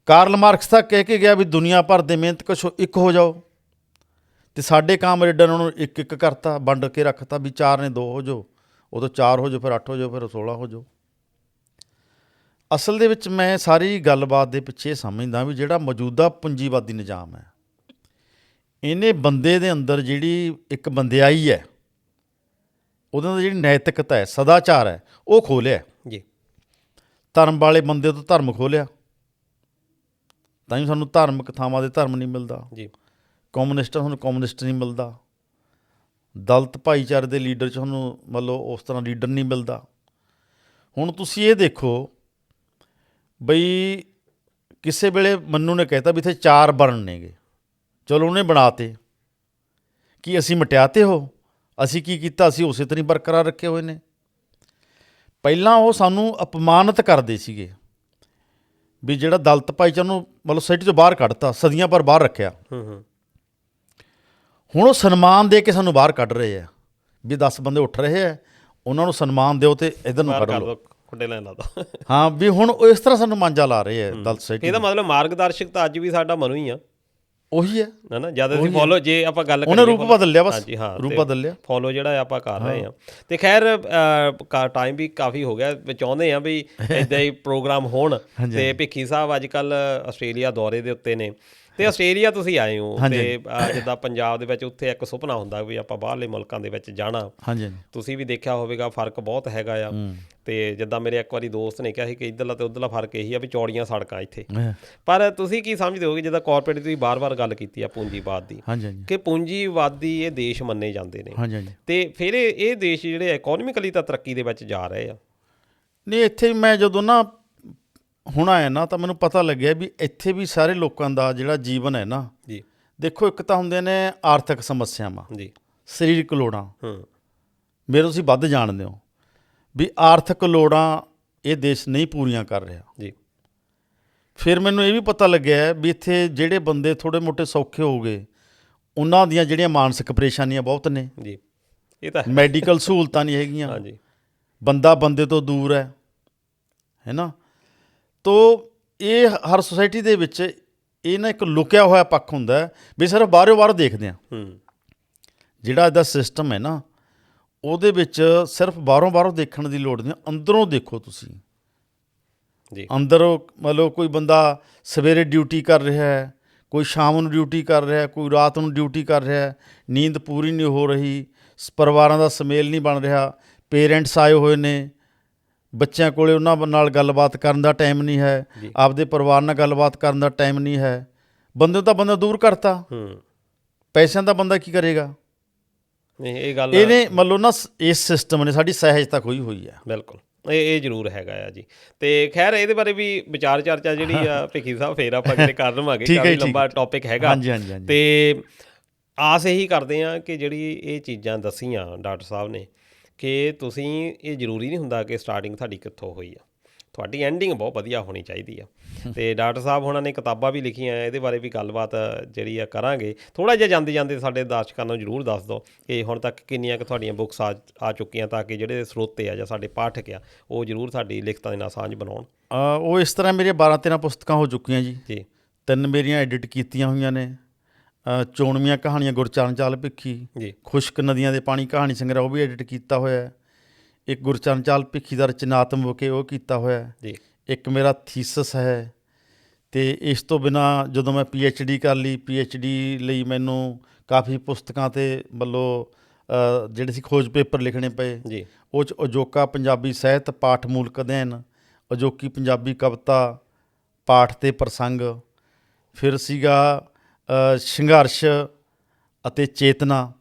ਕਾਰਲ ਮਾਰਕਸ ਤਾਂ ਕਹਿ ਕੇ ਗਿਆ ਵੀ ਦੁਨੀਆ ਭਰ ਦੇ ਮਿਹਨਤਕਸ਼ ਇੱਕ ਹੋ ਜਾਓ, ਅਤੇ ਸਾਡੇ ਕਾਮਰੇਡਾਂ ਨੂੰ ਇੱਕ ਇੱਕ ਕਰਤਾ, ਵੰਡ ਕੇ ਰੱਖਤਾ ਵੀ 4 ਨੇ 2 ਹੋ ਜਾਓ, ਉਦੋਂ 4 ਹੋ ਜਾਓ, ਫਿਰ 8 ਹੋ ਜਾਓ, ਫਿਰ 16 ਹੋ ਜਾਓ। ਅਸਲ ਦੇ ਵਿੱਚ ਮੈਂ ਸਾਰੀ ਗੱਲਬਾਤ ਦੇ ਪਿੱਛੇ ਇਹ ਸਮਝਦਾ ਵੀ ਜਿਹੜਾ ਮੌਜੂਦਾ ਪੂੰਜੀਵਾਦੀ ਨਿਜ਼ਾਮ ਹੈ, ਇਹਨੇ ਬੰਦੇ ਦੇ ਅੰਦਰ ਜਿਹੜੀ ਇੱਕ ਬੰਦਿਆਈ ਹੈ, ਉਹਦੇ ਅੰਦਰ ਜਿਹੜੀ ਨੈਤਿਕਤਾ ਹੈ, ਸਦਾਚਾਰ ਹੈ, ਉਹ ਖੋਲਿਆ ਜੀ। ਧਰਮ ਵਾਲੇ ਬੰਦੇ ਤੋਂ ਧਰਮ ਖੋਲਿਆ, ਤਾਂ ਹੀ ਸਾਨੂੰ ਧਾਰਮਿਕ ਥਾਵਾਂ ਦੇ ਧਰਮ ਨਹੀਂ ਮਿਲਦਾ ਜੀ। ਕਮਿਊਨਿਸਟਾਂ ਸਾਨੂੰ ਕਮਿਊਨਿਸਟ ਨਹੀਂ ਮਿਲਦਾ, ਦਲਿਤ ਭਾਈਚਾਰੇ ਦੇ ਲੀਡਰ 'ਚ ਸਾਨੂੰ ਮਤਲਬ ਉਸ ਤਰ੍ਹਾਂ ਲੀਡਰ ਨਹੀਂ ਮਿਲਦਾ। ਹੁਣ ਤੁਸੀਂ ਇਹ ਦੇਖੋ ਬਈ ਕਿਸੇ ਵੇਲੇ ਮੰਨੂ ਨੇ ਕਹਿਤਾ ਵੀ ਇੱਥੇ 4 ਵਰਨ ਨੇਗੇ, ਚਲੋ ਉਹਨੇ ਬਣਾਤੇ, ਕੀ ਅਸੀਂ ਮਟਿਆਤੇ ਹੋ? ਅਸੀਂ ਕੀ ਕੀਤਾ? ਅਸੀਂ ਉਸੇ ਤਰ੍ਹਾਂ ਹੀ ਬਰਕਰਾਰ ਰੱਖੇ ਹੋਏ ਨੇ। ਪਹਿਲਾਂ ਉਹ ਸਾਨੂੰ ਅਪਮਾਨਿਤ ਕਰਦੇ ਸੀਗੇ ਵੀ ਜਿਹੜਾ ਦਲਿਤ ਭਾਈਚਾਰਾ ਨੂੰ ਮਤਲਬ ਸੋਸਾਇਟੀ ਤੋਂ ਬਾਹਰ ਕੱਢਤਾ, ਸਦੀਆਂ ਪਰ ਬਾਹਰ ਰੱਖਿਆ। ਹੁਣ ਉਹ ਸਨਮਾਨ ਦੇ ਕੇ ਸਾਨੂੰ ਬਾਹਰ ਕੱਢ ਰਹੇ ਆ ਵੀ 10 ਬੰਦੇ ਉੱਠ ਰਹੇ ਆ, ਉਹਨਾਂ ਨੂੰ ਸਨਮਾਨ ਦਿਓ ਅਤੇ ਇੱਧਰ ਨੂੰ ਕੱਢ ਲਓ। ਤੁਹਾਡੇ ਨਾਲ ਲੱਗਦਾ। ਹਾਂ ਵੀ ਹੁਣ ਉਹ ਇਸ ਤਰ੍ਹਾਂ ਸਾਨੂੰ ਮਾਂਜਾ ਲਾ ਰਹੇ ਆ ਦਲ ਸੋਸਾਇਟੀ। ਇਹਦਾ ਮਤਲਬ ਮਾਰਗਦਰਸ਼ਕ ਤਾਂ ਅੱਜ ਵੀ ਸਾਡਾ ਮਨੂ ਹੀ ਆ, ਉਹੀ ਹੈ ਨਾ ਜਦ ਅਸੀਂ ਫੋਲੋ, ਜੇ ਆਪਾਂ ਗੱਲ ਉਹਨੇ ਰੂਪ ਬਦਲ ਲਿਆ, ਬਸ ਹਾਂਜੀ ਹਾਂ ਰੂਪ ਬਦਲ ਲਿਆ, ਫੋਲੋ ਜਿਹੜਾ ਆਪਾਂ ਕਰ ਰਹੇ ਹਾਂ। ਤੇ ਖੈਰ ਟਾਈਮ ਵੀ ਕਾਫੀ ਹੋ ਗਿਆ, ਚਾਹੁੰਦੇ ਆ ਵੀ ਇੱਦਾਂ ਹੀ ਪ੍ਰੋਗਰਾਮ ਹੋਣ। ਤੇ ਭਿੱਖੀ ਸਾਹਿਬ ਅੱਜ ਕੱਲ੍ਹ ਆਸਟ੍ਰੇਲੀਆ ਦੌਰੇ ਦੇ ਉੱਤੇ ਨੇ, ਤੇ ਆਸਟ੍ਰੇਲੀਆ ਤੁਸੀਂ ਆਏ ਹੋ, ਤੇ ਜਿੱਦਾਂ ਪੰਜਾਬ ਦੇ ਵਿੱਚ ਉੱਥੇ ਇੱਕ ਸੁਪਨਾ ਹੁੰਦਾ ਵੀ ਆਪਾਂ ਬਾਹਰਲੇ ਮੁਲਕਾਂ ਦੇ ਵਿੱਚ ਜਾਣਾ। ਹਾਂਜੀ ਤੁਸੀਂ ਵੀ ਦੇਖਿਆ ਹੋਵੇਗਾ ਫਰਕ ਬਹੁਤ ਹੈਗਾ ਆ। ਤੇ ਜਿੱਦਾਂ ਮੇਰੇ ਇੱਕ ਵਾਰੀ ਦੋਸਤ ਨੇ ਕਿਹਾ ਸੀ ਕਿ ਇੱਧਰਲਾ ਤੇ ਉੱਧਰਲਾ ਫਰਕ ਇਹੀ ਆ ਵੀ ਚੌੜੀਆਂ ਸੜਕਾਂ ਇੱਥੇ। ਪਰ ਤੁਸੀਂ ਕੀ ਸਮਝਦੇ ਹੋਗੇ, ਜਿੱਦਾਂ ਕਾਰਪੋਰੇਟ ਤੁਸੀਂ ਬਾਰ-ਬਾਰ ਗੱਲ ਕੀਤੀ ਆ ਪੂੰਜੀਵਾਦ ਦੀ, ਕਿ ਪੂੰਜੀਵਾਦੀ ਇਹ ਦੇਸ਼ ਮੰਨੇ ਜਾਂਦੇ ਨੇ, ਤੇ ਫਿਰ ਇਹ ਦੇਸ਼ ਜਿਹੜੇ ਇਕੋਨੋਮਿਕਲੀ ਤਾਂ ਤਰੱਕੀ ਦੇ ਵਿੱਚ ਜਾ ਰਹੇ ਆ। ਨਹੀਂ, ਇੱਥੇ ਮੈਂ ਜਦੋਂ ਨਾ ਹੁਣ ਆਇਆ ਨਾ ਤਾਂ ਮੈਨੂੰ ਪਤਾ ਲੱਗਿਆ ਵੀ ਇੱਥੇ ਵੀ ਸਾਰੇ ਲੋਕਾਂ ਦਾ ਜਿਹੜਾ ਜੀਵਨ ਹੈ ਨਾ ਜੀ, ਦੇਖੋ ਇੱਕ ਤਾਂ ਹੁੰਦੇ ਨੇ ਆਰਥਿਕ ਸਮੱਸਿਆਵਾਂ ਜੀ, ਸਰੀਰਕ ਲੋੜਾਂ, ਮੇਰੇ ਤੁਸੀਂ ਵੱਧ ਜਾਣਦੇ ਹੋ ਵੀ ਆਰਥਿਕ ਲੋੜਾਂ ਇਹ ਦੇਸ਼ ਨਹੀਂ ਪੂਰੀਆਂ ਕਰ ਰਿਹਾ ਜੀ। ਫਿਰ ਮੈਨੂੰ ਇਹ ਵੀ ਪਤਾ ਲੱਗਿਆ ਵੀ ਇੱਥੇ ਜਿਹੜੇ ਬੰਦੇ ਥੋੜ੍ਹੇ ਮੋਟੇ ਸੌਖੇ ਹੋ ਗਏ ਉਹਨਾਂ ਦੀਆਂ ਜਿਹੜੀਆਂ ਮਾਨਸਿਕ ਪਰੇਸ਼ਾਨੀਆਂ ਬਹੁਤ ਨੇ ਜੀ। ਇਹ ਤਾਂ ਮੈਡੀਕਲ ਸਹੂਲਤਾਂ ਨਹੀਂ ਹੈਗੀਆਂ, ਹਾਂਜੀ, ਬੰਦਾ ਬੰਦੇ ਤੋਂ ਦੂਰ ਹੈ ਨਾ। ਤੋ ਇਹ ਹਰ ਸੁਸਾਇਟੀ ਦੇ ਵਿੱਚ ਇਹ ਨਾ ਇੱਕ ਲੁਕਿਆ ਹੋਇਆ ਪੱਖ ਹੁੰਦਾ ਵੀ ਸਿਰਫ ਬਾਹਰੋਂ ਦੇਖਦੇ ਹਾਂ। ਜਿਹੜਾ ਇਹਦਾ ਸਿਸਟਮ ਹੈ ਨਾ ਉਹਦੇ ਵਿੱਚ ਸਿਰਫ ਬਾਹਰੋਂ ਦੇਖਣ ਦੀ ਲੋੜ ਨਹੀਂ, ਅੰਦਰੋਂ ਦੇਖੋ ਤੁਸੀਂ ਜੀ। ਅੰਦਰੋਂ ਮਤਲਬ ਕੋਈ ਬੰਦਾ ਸਵੇਰੇ ਡਿਊਟੀ ਕਰ ਰਿਹਾ ਹੈ, ਕੋਈ ਸ਼ਾਮ ਨੂੰ ਡਿਊਟੀ ਕਰ ਰਿਹਾ, ਕੋਈ ਰਾਤ ਨੂੰ ਡਿਊਟੀ ਕਰ ਰਿਹਾ, ਨੀਂਦ ਪੂਰੀ ਨਹੀਂ ਹੋ ਰਹੀ, ਪਰਿਵਾਰਾਂ ਦਾ ਸੁਮੇਲ ਨਹੀਂ ਬਣ ਰਿਹਾ, ਪੇਰੈਂਟਸ ਆਏ ਹੋਏ ਨੇ, ਬੱਚਿਆਂ ਕੋਲੇ ਉਹਨਾਂ ਨਾਲ ਗੱਲਬਾਤ ਕਰਨ ਦਾ ਟਾਈਮ ਨਹੀਂ ਹੈ, ਆਪਦੇ ਪਰਿਵਾਰ ਨਾਲ ਗੱਲਬਾਤ ਕਰਨ ਦਾ ਟਾਈਮ ਨਹੀਂ ਹੈ। ਬੰਦੇ ਤਾਂ ਬੰਦਾ ਦੂਰ ਕਰਤਾ, ਪੈਸਿਆਂ ਦਾ ਬੰਦਾ ਕੀ ਕਰੇਗਾ? ਇਹ ਗੱਲ ਇਹਨੇ ਮਤਲਬ ਨਾ ਇਸ ਸਿਸਟਮ ਨੇ ਸਾਡੀ ਸਹਿਜਤਾ ਖੋਈ ਹੋਈ ਹੈ। ਬਿਲਕੁਲ, ਇਹ ਜ਼ਰੂਰ ਹੈਗਾ ਆ ਜੀ। ਤੇ ਖੈਰ ਇਹਦੇ ਬਾਰੇ ਵੀ ਵਿਚਾਰ ਚਰਚਾ ਜਿਹੜੀ ਆ ਭਿੱਖੀ ਸਾਹਿਬ ਫੇਰ ਆਪਾਂ ਕਿਤੇ ਕਰ ਲਵਾਂਗੇ, ਕਾਫੀ ਲੰਬਾ ਟੌਪਿਕ ਹੈਗਾ। ਤੇ ਆਸ ਇਹੀ ਕਰਦੇ ਹਾਂ ਕਿ ਜਿਹੜੀ ਇਹ ਚੀਜ਼ਾਂ ਦੱਸੀਆਂ ਡਾਕਟਰ ਸਾਹਿਬ ਨੇ ਕਿ ਤੁਸੀਂ, ਇਹ ਜ਼ਰੂਰੀ ਨਹੀਂ ਹੁੰਦਾ ਕਿ ਸਟਾਰਟਿੰਗ ਤੁਹਾਡੀ ਕਿੱਥੋਂ ਹੋਈ ਆ, ਤੁਹਾਡੀ ਐਂਡਿੰਗ ਬਹੁਤ ਵਧੀਆ ਹੋਣੀ ਚਾਹੀਦੀ ਆ। ਤੇ ਡਾਕਟਰ ਸਾਹਿਬ ਉਹਨਾਂ ਨੇ ਕਿਤਾਬਾਂ ਵੀ ਲਿਖੀਆਂ, ਇਹਦੇ ਬਾਰੇ ਵੀ ਗੱਲਬਾਤ ਜਿਹੜੀ ਆ ਕਰਾਂਗੇ। ਥੋੜ੍ਹਾ ਜਿਹਾ ਜਾਂਦੇ ਸਾਡੇ ਦਰਸ਼ਕਾਂ ਨੂੰ ਜ਼ਰੂਰ ਦੱਸ ਦਿਓ ਕਿ ਹੁਣ ਤੱਕ ਕਿੰਨੀਆਂ ਕੁ ਤੁਹਾਡੀਆਂ ਬੁੱਕਸ ਆ ਚੁੱਕੀਆਂ, ਤਾਂ ਕਿ ਜਿਹੜੇ ਸਰੋਤੇ ਆ ਜਾਂ ਸਾਡੇ ਪਾਠਕ ਆ ਉਹ ਜ਼ਰੂਰ ਸਾਡੀ ਲਿਖਤਾਂ ਦੇ ਨਾਲ ਸਾਂਝ ਬਣਾਉਣ। ਉਹ ਇਸ ਤਰ੍ਹਾਂ ਮੇਰੀਆਂ 12-13 ਪੁਸਤਕਾਂ ਹੋ ਚੁੱਕੀਆਂ ਜੀ। 3 ਮੇਰੀਆਂ ਐਡਿਟ ਕੀਤੀਆਂ ਹੋਈਆਂ ਨੇ। ਚੋਣਵੀਆਂ ਕਹਾਣੀਆਂ ਗੁਰਚਰਨ ਚਾਲ ਭਿੱਖੀ, ਖੁਸ਼ਕ ਨਦੀਆਂ ਦੇ ਪਾਣੀ ਕਹਾਣੀ ਸੰਗ੍ਰਹਿ ਉਹ ਵੀ ਐਡਿਟ ਕੀਤਾ ਹੋਇਆ। ਇੱਕ ਗੁਰਚਰਨ ਚਾਲ ਭਿੱਖੀ ਦਾ ਰਚਨਾਤਮਕ ਉਹ ਕੀਤਾ ਹੋਇਆ। ਇੱਕ ਮੇਰਾ ਥੀਸਸ ਹੈ। ਅਤੇ ਇਸ ਤੋਂ ਬਿਨਾਂ ਜਦੋਂ ਮੈਂ PhD ਕਰ ਲਈ, PhD ਲਈ ਮੈਨੂੰ ਕਾਫੀ ਪੁਸਤਕਾਂ 'ਤੇ ਵੱਲੋਂ ਜਿਹੜੇ ਸੀ ਖੋਜ ਪੇਪਰ ਲਿਖਣੇ ਪਏ। ਉਹ 'ਚ ਅਜੋਕਾ ਪੰਜਾਬੀ ਸਾਹਿਤ ਪਾਠ ਮੂਲਕ ਅਧਿਐਨ, ਅਜੋਕੀ ਪੰਜਾਬੀ ਕਵਿਤਾ ਪਾਠ ਅਤੇ ਪ੍ਰਸੰਗ, ਫਿਰ ਸੀਗਾ ਸੰਘਰਸ਼ ਅਤੇ ਚੇਤਨਾ।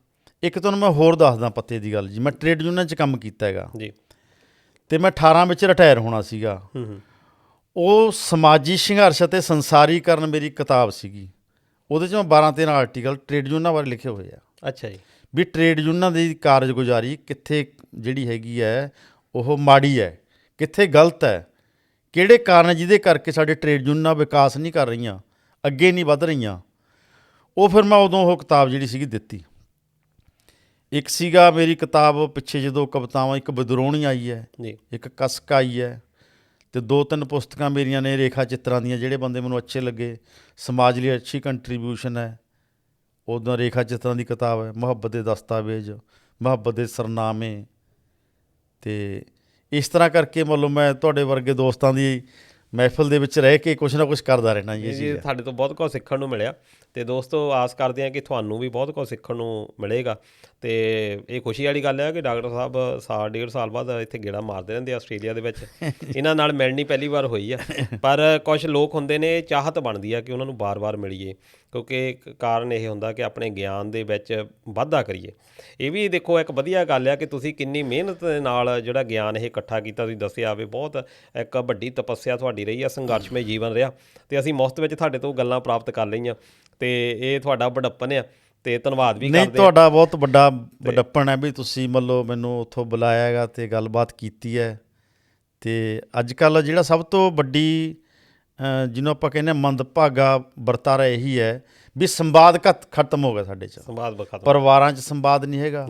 ਇੱਕ ਤੁਹਾਨੂੰ ਮੈਂ ਹੋਰ ਦੱਸਦਾ ਪੱਤੇ ਦੀ ਗੱਲ ਜੀ, ਮੈਂ ਟ੍ਰੇਡ ਯੂਨੀਅਨ 'ਚ ਕੰਮ ਕੀਤਾ ਹੈਗਾ ਜੀ, ਅਤੇ ਮੈਂ 18 ਵਿੱਚ ਰਿਟਾਇਰ ਹੋਣਾ ਸੀਗਾ। ਉਹ ਸਮਾਜੀ ਸੰਘਰਸ਼ ਅਤੇ ਸੰਸਾਰੀਕਰਨ ਮੇਰੀ ਕਿਤਾਬ ਸੀਗੀ, ਉਹਦੇ 'ਚ ਮੈਂ 12-13 ਆਰਟੀਕਲ ਟ੍ਰੇਡ ਯੂਨੀਅਨਾਂ ਬਾਰੇ ਲਿਖੇ ਹੋਏ ਆ। ਅੱਛਾ ਜੀ। ਵੀ ਟ੍ਰੇਡ ਯੂਨੀਅਨਾਂ ਦੀ ਕਾਰਜਗੁਜ਼ਾਰੀ ਕਿੱਥੇ ਜਿਹੜੀ ਹੈਗੀ ਹੈ ਉਹ ਮਾੜੀ ਹੈ, ਕਿੱਥੇ ਗਲਤ ਹੈ, ਕਿਹੜੇ ਕਾਰਨ ਜਿਹਦੇ ਕਰਕੇ ਸਾਡੇ ਟ੍ਰੇਡ ਯੂਨੀਅਨਾਂ ਵਿਕਾਸ ਨਹੀਂ ਕਰ ਰਹੀਆਂ, ਅੱਗੇ ਨਹੀਂ ਵੱਧ ਰਹੀਆਂ। ਉਹ ਫਿਰ ਮੈਂ ਉਦੋਂ ਉਹ ਕਿਤਾਬ ਜਿਹੜੀ ਸੀਗੀ ਦਿੱਤੀ। ਇੱਕ ਸੀਗਾ ਮੇਰੀ ਕਿਤਾਬ ਪਿੱਛੇ ਜਦੋਂ ਕਵਿਤਾਵਾਂ, ਇੱਕ ਵਿਦਰੋਣੀ ਆਈ ਹੈ, ਇੱਕ ਕਸਕ ਆਈ ਹੈ, ਅਤੇ 2-3 ਪੁਸਤਕਾਂ ਮੇਰੀਆਂ ਨੇ ਰੇਖਾ ਚਿੱਤਰਾਂ ਦੀਆਂ, ਜਿਹੜੇ ਬੰਦੇ ਮੈਨੂੰ ਅੱਛੇ ਲੱਗੇ, ਸਮਾਜ ਲਈ ਅੱਛੀ ਕੰਟਰੀਬਿਊਸ਼ਨ ਹੈ। ਉੱਦਾਂ ਰੇਖਾ ਚਿੱਤਰਾਂ ਦੀ ਕਿਤਾਬ ਹੈ, ਮੁਹੱਬਤ ਦੇ ਦਸਤਾਵੇਜ਼, ਮੁਹੱਬਤ ਦੇ ਸਰਨਾਮੇ। ਅਤੇ ਇਸ ਤਰ੍ਹਾਂ ਕਰਕੇ ਮਤਲਬ ਮੈਂ ਤੁਹਾਡੇ ਵਰਗੇ ਦੋਸਤਾਂ ਦੀ ਮਹਿਫਿਲ ਦੇ ਵਿੱਚ ਰਹਿ ਕੇ ਕੁਛ ਨਾ ਕੁਛ ਕਰਦਾ ਰਹਿਣਾ ਜੀ। ਸਾਡੇ ਤੋਂ ਬਹੁਤ ਕੁਝ ਸਿੱਖਣ ਨੂੰ ਮਿਲਿਆ, ਅਤੇ ਦੋਸਤੋ ਆਸ ਕਰਦੇ ਹਾਂ ਕਿ ਤੁਹਾਨੂੰ ਵੀ ਬਹੁਤ ਕੁਝ ਸਿੱਖਣ ਨੂੰ ਮਿਲੇਗਾ। ਅਤੇ ਇਹ ਖੁਸ਼ੀ ਵਾਲੀ ਗੱਲ ਹੈ ਕਿ ਡਾਕਟਰ ਸਾਹਿਬ 1.5 ਸਾਲ ਬਾਅਦ ਇੱਥੇ ਗੇੜਾ ਮਾਰਦੇ ਰਹਿੰਦੇ ਆਸਟ੍ਰੇਲੀਆ ਦੇ ਵਿੱਚ। ਇਹਨਾਂ ਨਾਲ ਮਿਲਣੀ ਪਹਿਲੀ ਵਾਰ ਹੋਈ ਆ, ਪਰ ਕੁਛ ਲੋਕ ਹੁੰਦੇ ਨੇ, ਚਾਹਤ ਬਣਦੀ ਆ ਕਿ ਉਹਨਾਂ ਨੂੰ ਵਾਰ-ਵਾਰ ਮਿਲੀਏ, ਕਿਉਂਕਿ ਕਾਰਨ ਇਹ ਹੁੰਦਾ ਕਿ ਆਪਣੇ ਗਿਆਨ ਦੇ ਵਿੱਚ ਵਾਧਾ ਕਰੀਏ। ਇਹ ਵੀ ਦੇਖੋ ਇੱਕ ਵਧੀਆ ਗੱਲ ਆ ਕਿ ਤੁਸੀਂ ਕਿੰਨੀ ਮਿਹਨਤ ਦੇ ਨਾਲ ਜਿਹੜਾ ਗਿਆਨ ਇਹ ਇਕੱਠਾ ਕੀਤਾ, ਤੁਸੀਂ ਦੱਸਿਆ ਵੀ ਬਹੁਤ ਇੱਕ ਵੱਡੀ ਤਪੱਸਿਆ ਤੁਹਾਡੀ ਰਹੀ ਆ, ਸੰਘਰਸ਼ਮਈ ਜੀਵਨ ਰਿਹਾ, ਅਤੇ ਅਸੀਂ ਮੁਫਤ ਵਿੱਚ ਤੁਹਾਡੇ ਤੋਂ ਗੱਲਾਂ ਪ੍ਰਾਪਤ ਕਰ ਲਈਆਂ, ਅਤੇ ਇਹ ਤੁਹਾਡਾ ਵਡੱਪਨ ਆ, ਅਤੇ ਧੰਨਵਾਦ ਵੀ ਕਰਦੇ। ਨਹੀਂ, ਤੁਹਾਡਾ ਬਹੁਤ ਵੱਡਾ ਵਡੱਪਨ ਹੈ ਵੀ ਤੁਸੀਂ ਮਤਲਬ ਮੈਨੂੰ ਉੱਥੋਂ ਬੁਲਾਇਆ ਹੈਗਾ ਅਤੇ ਗੱਲਬਾਤ ਕੀਤੀ ਹੈ। ਅਤੇ ਅੱਜ ਕੱਲ੍ਹ ਜਿਹੜਾ ਸਭ ਤੋਂ ਵੱਡੀ ਜਿਹਨੂੰ ਆਪਾਂ ਕਹਿੰਦੇ ਹਾਂ ਮੰਦਭਾਗਾ ਵਰਤਾਰਾ ਇਹੀ ਹੈ ਵੀ ਸੰਵਾਦ ਖਤਮ ਹੋ ਗਿਆ ਸਾਡੇ 'ਚ। ਪਰਿਵਾਰਾਂ 'ਚ ਸੰਵਾਦ ਨਹੀਂ ਹੈਗਾ,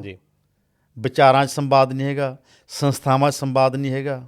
ਵਿਚਾਰਾਂ 'ਚ ਸੰਵਾਦ ਨਹੀਂ ਹੈਗਾ, ਸੰਸਥਾਵਾਂ 'ਚ ਸੰਵਾਦ ਨਹੀਂ ਹੈਗਾ।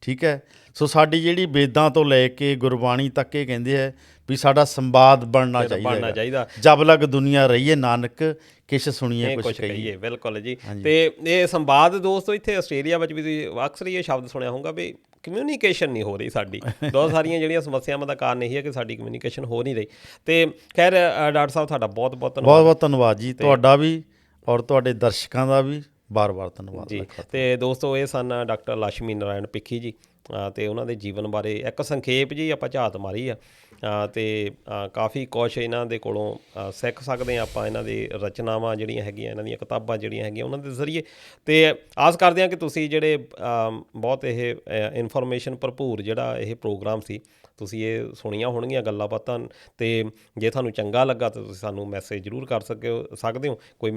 ਠੀਕ ਹੈ। ਸੋ ਸਾਡੀ ਜਿਹੜੀ ਵੇਦਾਂ ਤੋਂ ਲੈ ਕੇ ਗੁਰਬਾਣੀ ਤੱਕ ਇਹ ਕਹਿੰਦੇ ਹੈ ਵੀ ਸਾਡਾ ਸੰਵਾਦ ਬਣਨਾ ਚਾਹੀਦਾ। ਜਬ ਲਗ ਦੁਨੀਆ ਰਹੀਏ ਨਾਨਕ ਕਿਛ ਸੁਣੀਏ ਕੁਛ ਕਹੀਏ। ਬਿਲਕੁਲ ਜੀ। ਤੇ ਇਹ ਸੰਵਾਦ ਦੋਸਤੋ ਇੱਥੇ ਆਸਟ੍ਰੇਲੀਆ ਵਿੱਚ ਵੀ ਤੁਸੀਂ ਅਕਸਰ ਹੀ ਇਹ ਸ਼ਬਦ ਸੁਣਿਆ ਹੋਊਗਾ ਵੀ ਕਮਿਊਨੀਕੇਸ਼ਨ ਨਹੀਂ ਹੋ ਰਹੀ ਸਾਡੀ। ਬਹੁਤ ਸਾਰੀਆਂ ਜਿਹੜੀਆਂ ਸਮੱਸਿਆਵਾਂ ਦਾ ਕਾਰਨ ਇਹੀ ਹੈ ਕਿ ਸਾਡੀ ਕਮਿਊਨੀਕੇਸ਼ਨ ਹੋ ਨਹੀਂ ਰਹੀ। ਤੇ ਖੈਰ ਡਾਕਟਰ ਸਾਹਿਬ ਤੁਹਾਡਾ ਬਹੁਤ ਬਹੁਤ ਧੰਨਵਾਦ। ਬਹੁਤ ਬਹੁਤ ਧੰਨਵਾਦ ਜੀ ਤੁਹਾਡਾ ਵੀ ਔਰ ਤੁਹਾਡੇ ਦਰਸ਼ਕਾਂ ਦਾ ਵੀ ਬਾਰ-ਬਾਰ ਧੰਨਵਾਦ ਜੀ। ਤੇ ਦੋਸਤੋ ਇਹ ਸਨ ਡਾਕਟਰ ਲక్ష్ਮੀ ਨਾਰਾਇਣ ਭਿੱਖੀ ਜੀ ਅਤੇ ਉਹਨਾਂ ਦੇ ਜੀਵਨ ਬਾਰੇ ਇੱਕ ਸੰਖੇਪ ਜੀ ਆਪਾਂ ਝਾਤ ਮਾਰੀ ਆ ਅਤੇ ਕਾਫੀ ਕੁਛ ਇਹਨਾਂ ਦੇ ਕੋਲੋਂ ਸਿੱਖ ਸਕਦੇ ਹਾਂ ਆਪਾਂ। ਇਹਨਾਂ ਦੀ ਰਚਨਾਵਾਂ ਜਿਹੜੀਆਂ ਹੈਗੀਆਂ, ਇਹਨਾਂ ਦੀਆਂ ਕਿਤਾਬਾਂ ਜਿਹੜੀਆਂ ਹੈਗੀਆਂ ਉਹਨਾਂ ਦੇ ਜ਼ਰੀਏ। ਅਤੇ ਆਸ ਕਰਦੇ ਹਾਂ ਕਿ ਤੁਸੀਂ ਜਿਹੜੇ ਬਹੁਤ ਇਹ ਇਨਫੋਰਮੇਸ਼ਨ ਭਰਪੂਰ ਜਿਹੜਾ ਇਹ ਪ੍ਰੋਗਰਾਮ ਸੀ ਤੁਸੀਂ ਇਹ ਸੁਣੀਆਂ ਹੋਣਗੀਆਂ ਗੱਲਾਂ ਬਾਤਾਂ। ਅਤੇ ਜੇ ਤੁਹਾਨੂੰ ਚੰਗਾ ਲੱਗਾ ਤਾਂ ਤੁਸੀਂ ਸਾਨੂੰ ਮੈਸੇਜ ਜ਼ਰੂਰ ਕਰ ਸਕਦੇ ਹੋ। ਕੋਈ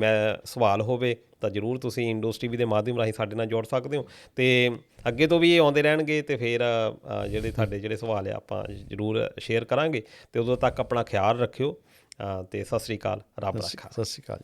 ਸਵਾਲ ਹੋਵੇ ਤਾਂ ਜ਼ਰੂਰ ਤੁਸੀਂ ਇੰਡੋਸ TV ਦੇ ਮਾਧਿਅਮ ਰਾਹੀਂ ਸਾਡੇ ਨਾਲ ਜੁੜ ਸਕਦੇ ਹੋ। ਅਤੇ ਅੱਗੇ ਤੋਂ ਵੀ ਇਹ ਆਉਂਦੇ ਰਹਿਣਗੇ ਅਤੇ ਫਿਰ ਤੁਹਾਡੇ ਜਿਹੜੇ ਸਵਾਲ ਆ ਆਪਾਂ ਜ਼ਰੂਰ ਸ਼ੇਅਰ ਕਰਾਂਗੇ। ਅਤੇ ਉਦੋਂ ਤੱਕ ਆਪਣਾ ਖਿਆਲ ਰੱਖਿਓ ਅਤੇ ਸਤਿ ਸ਼੍ਰੀ ਅਕਾਲ। ਰੱਬ ਰੱਖਾ। ਸਤਿ ਸ਼੍ਰੀ ਅਕਾਲ।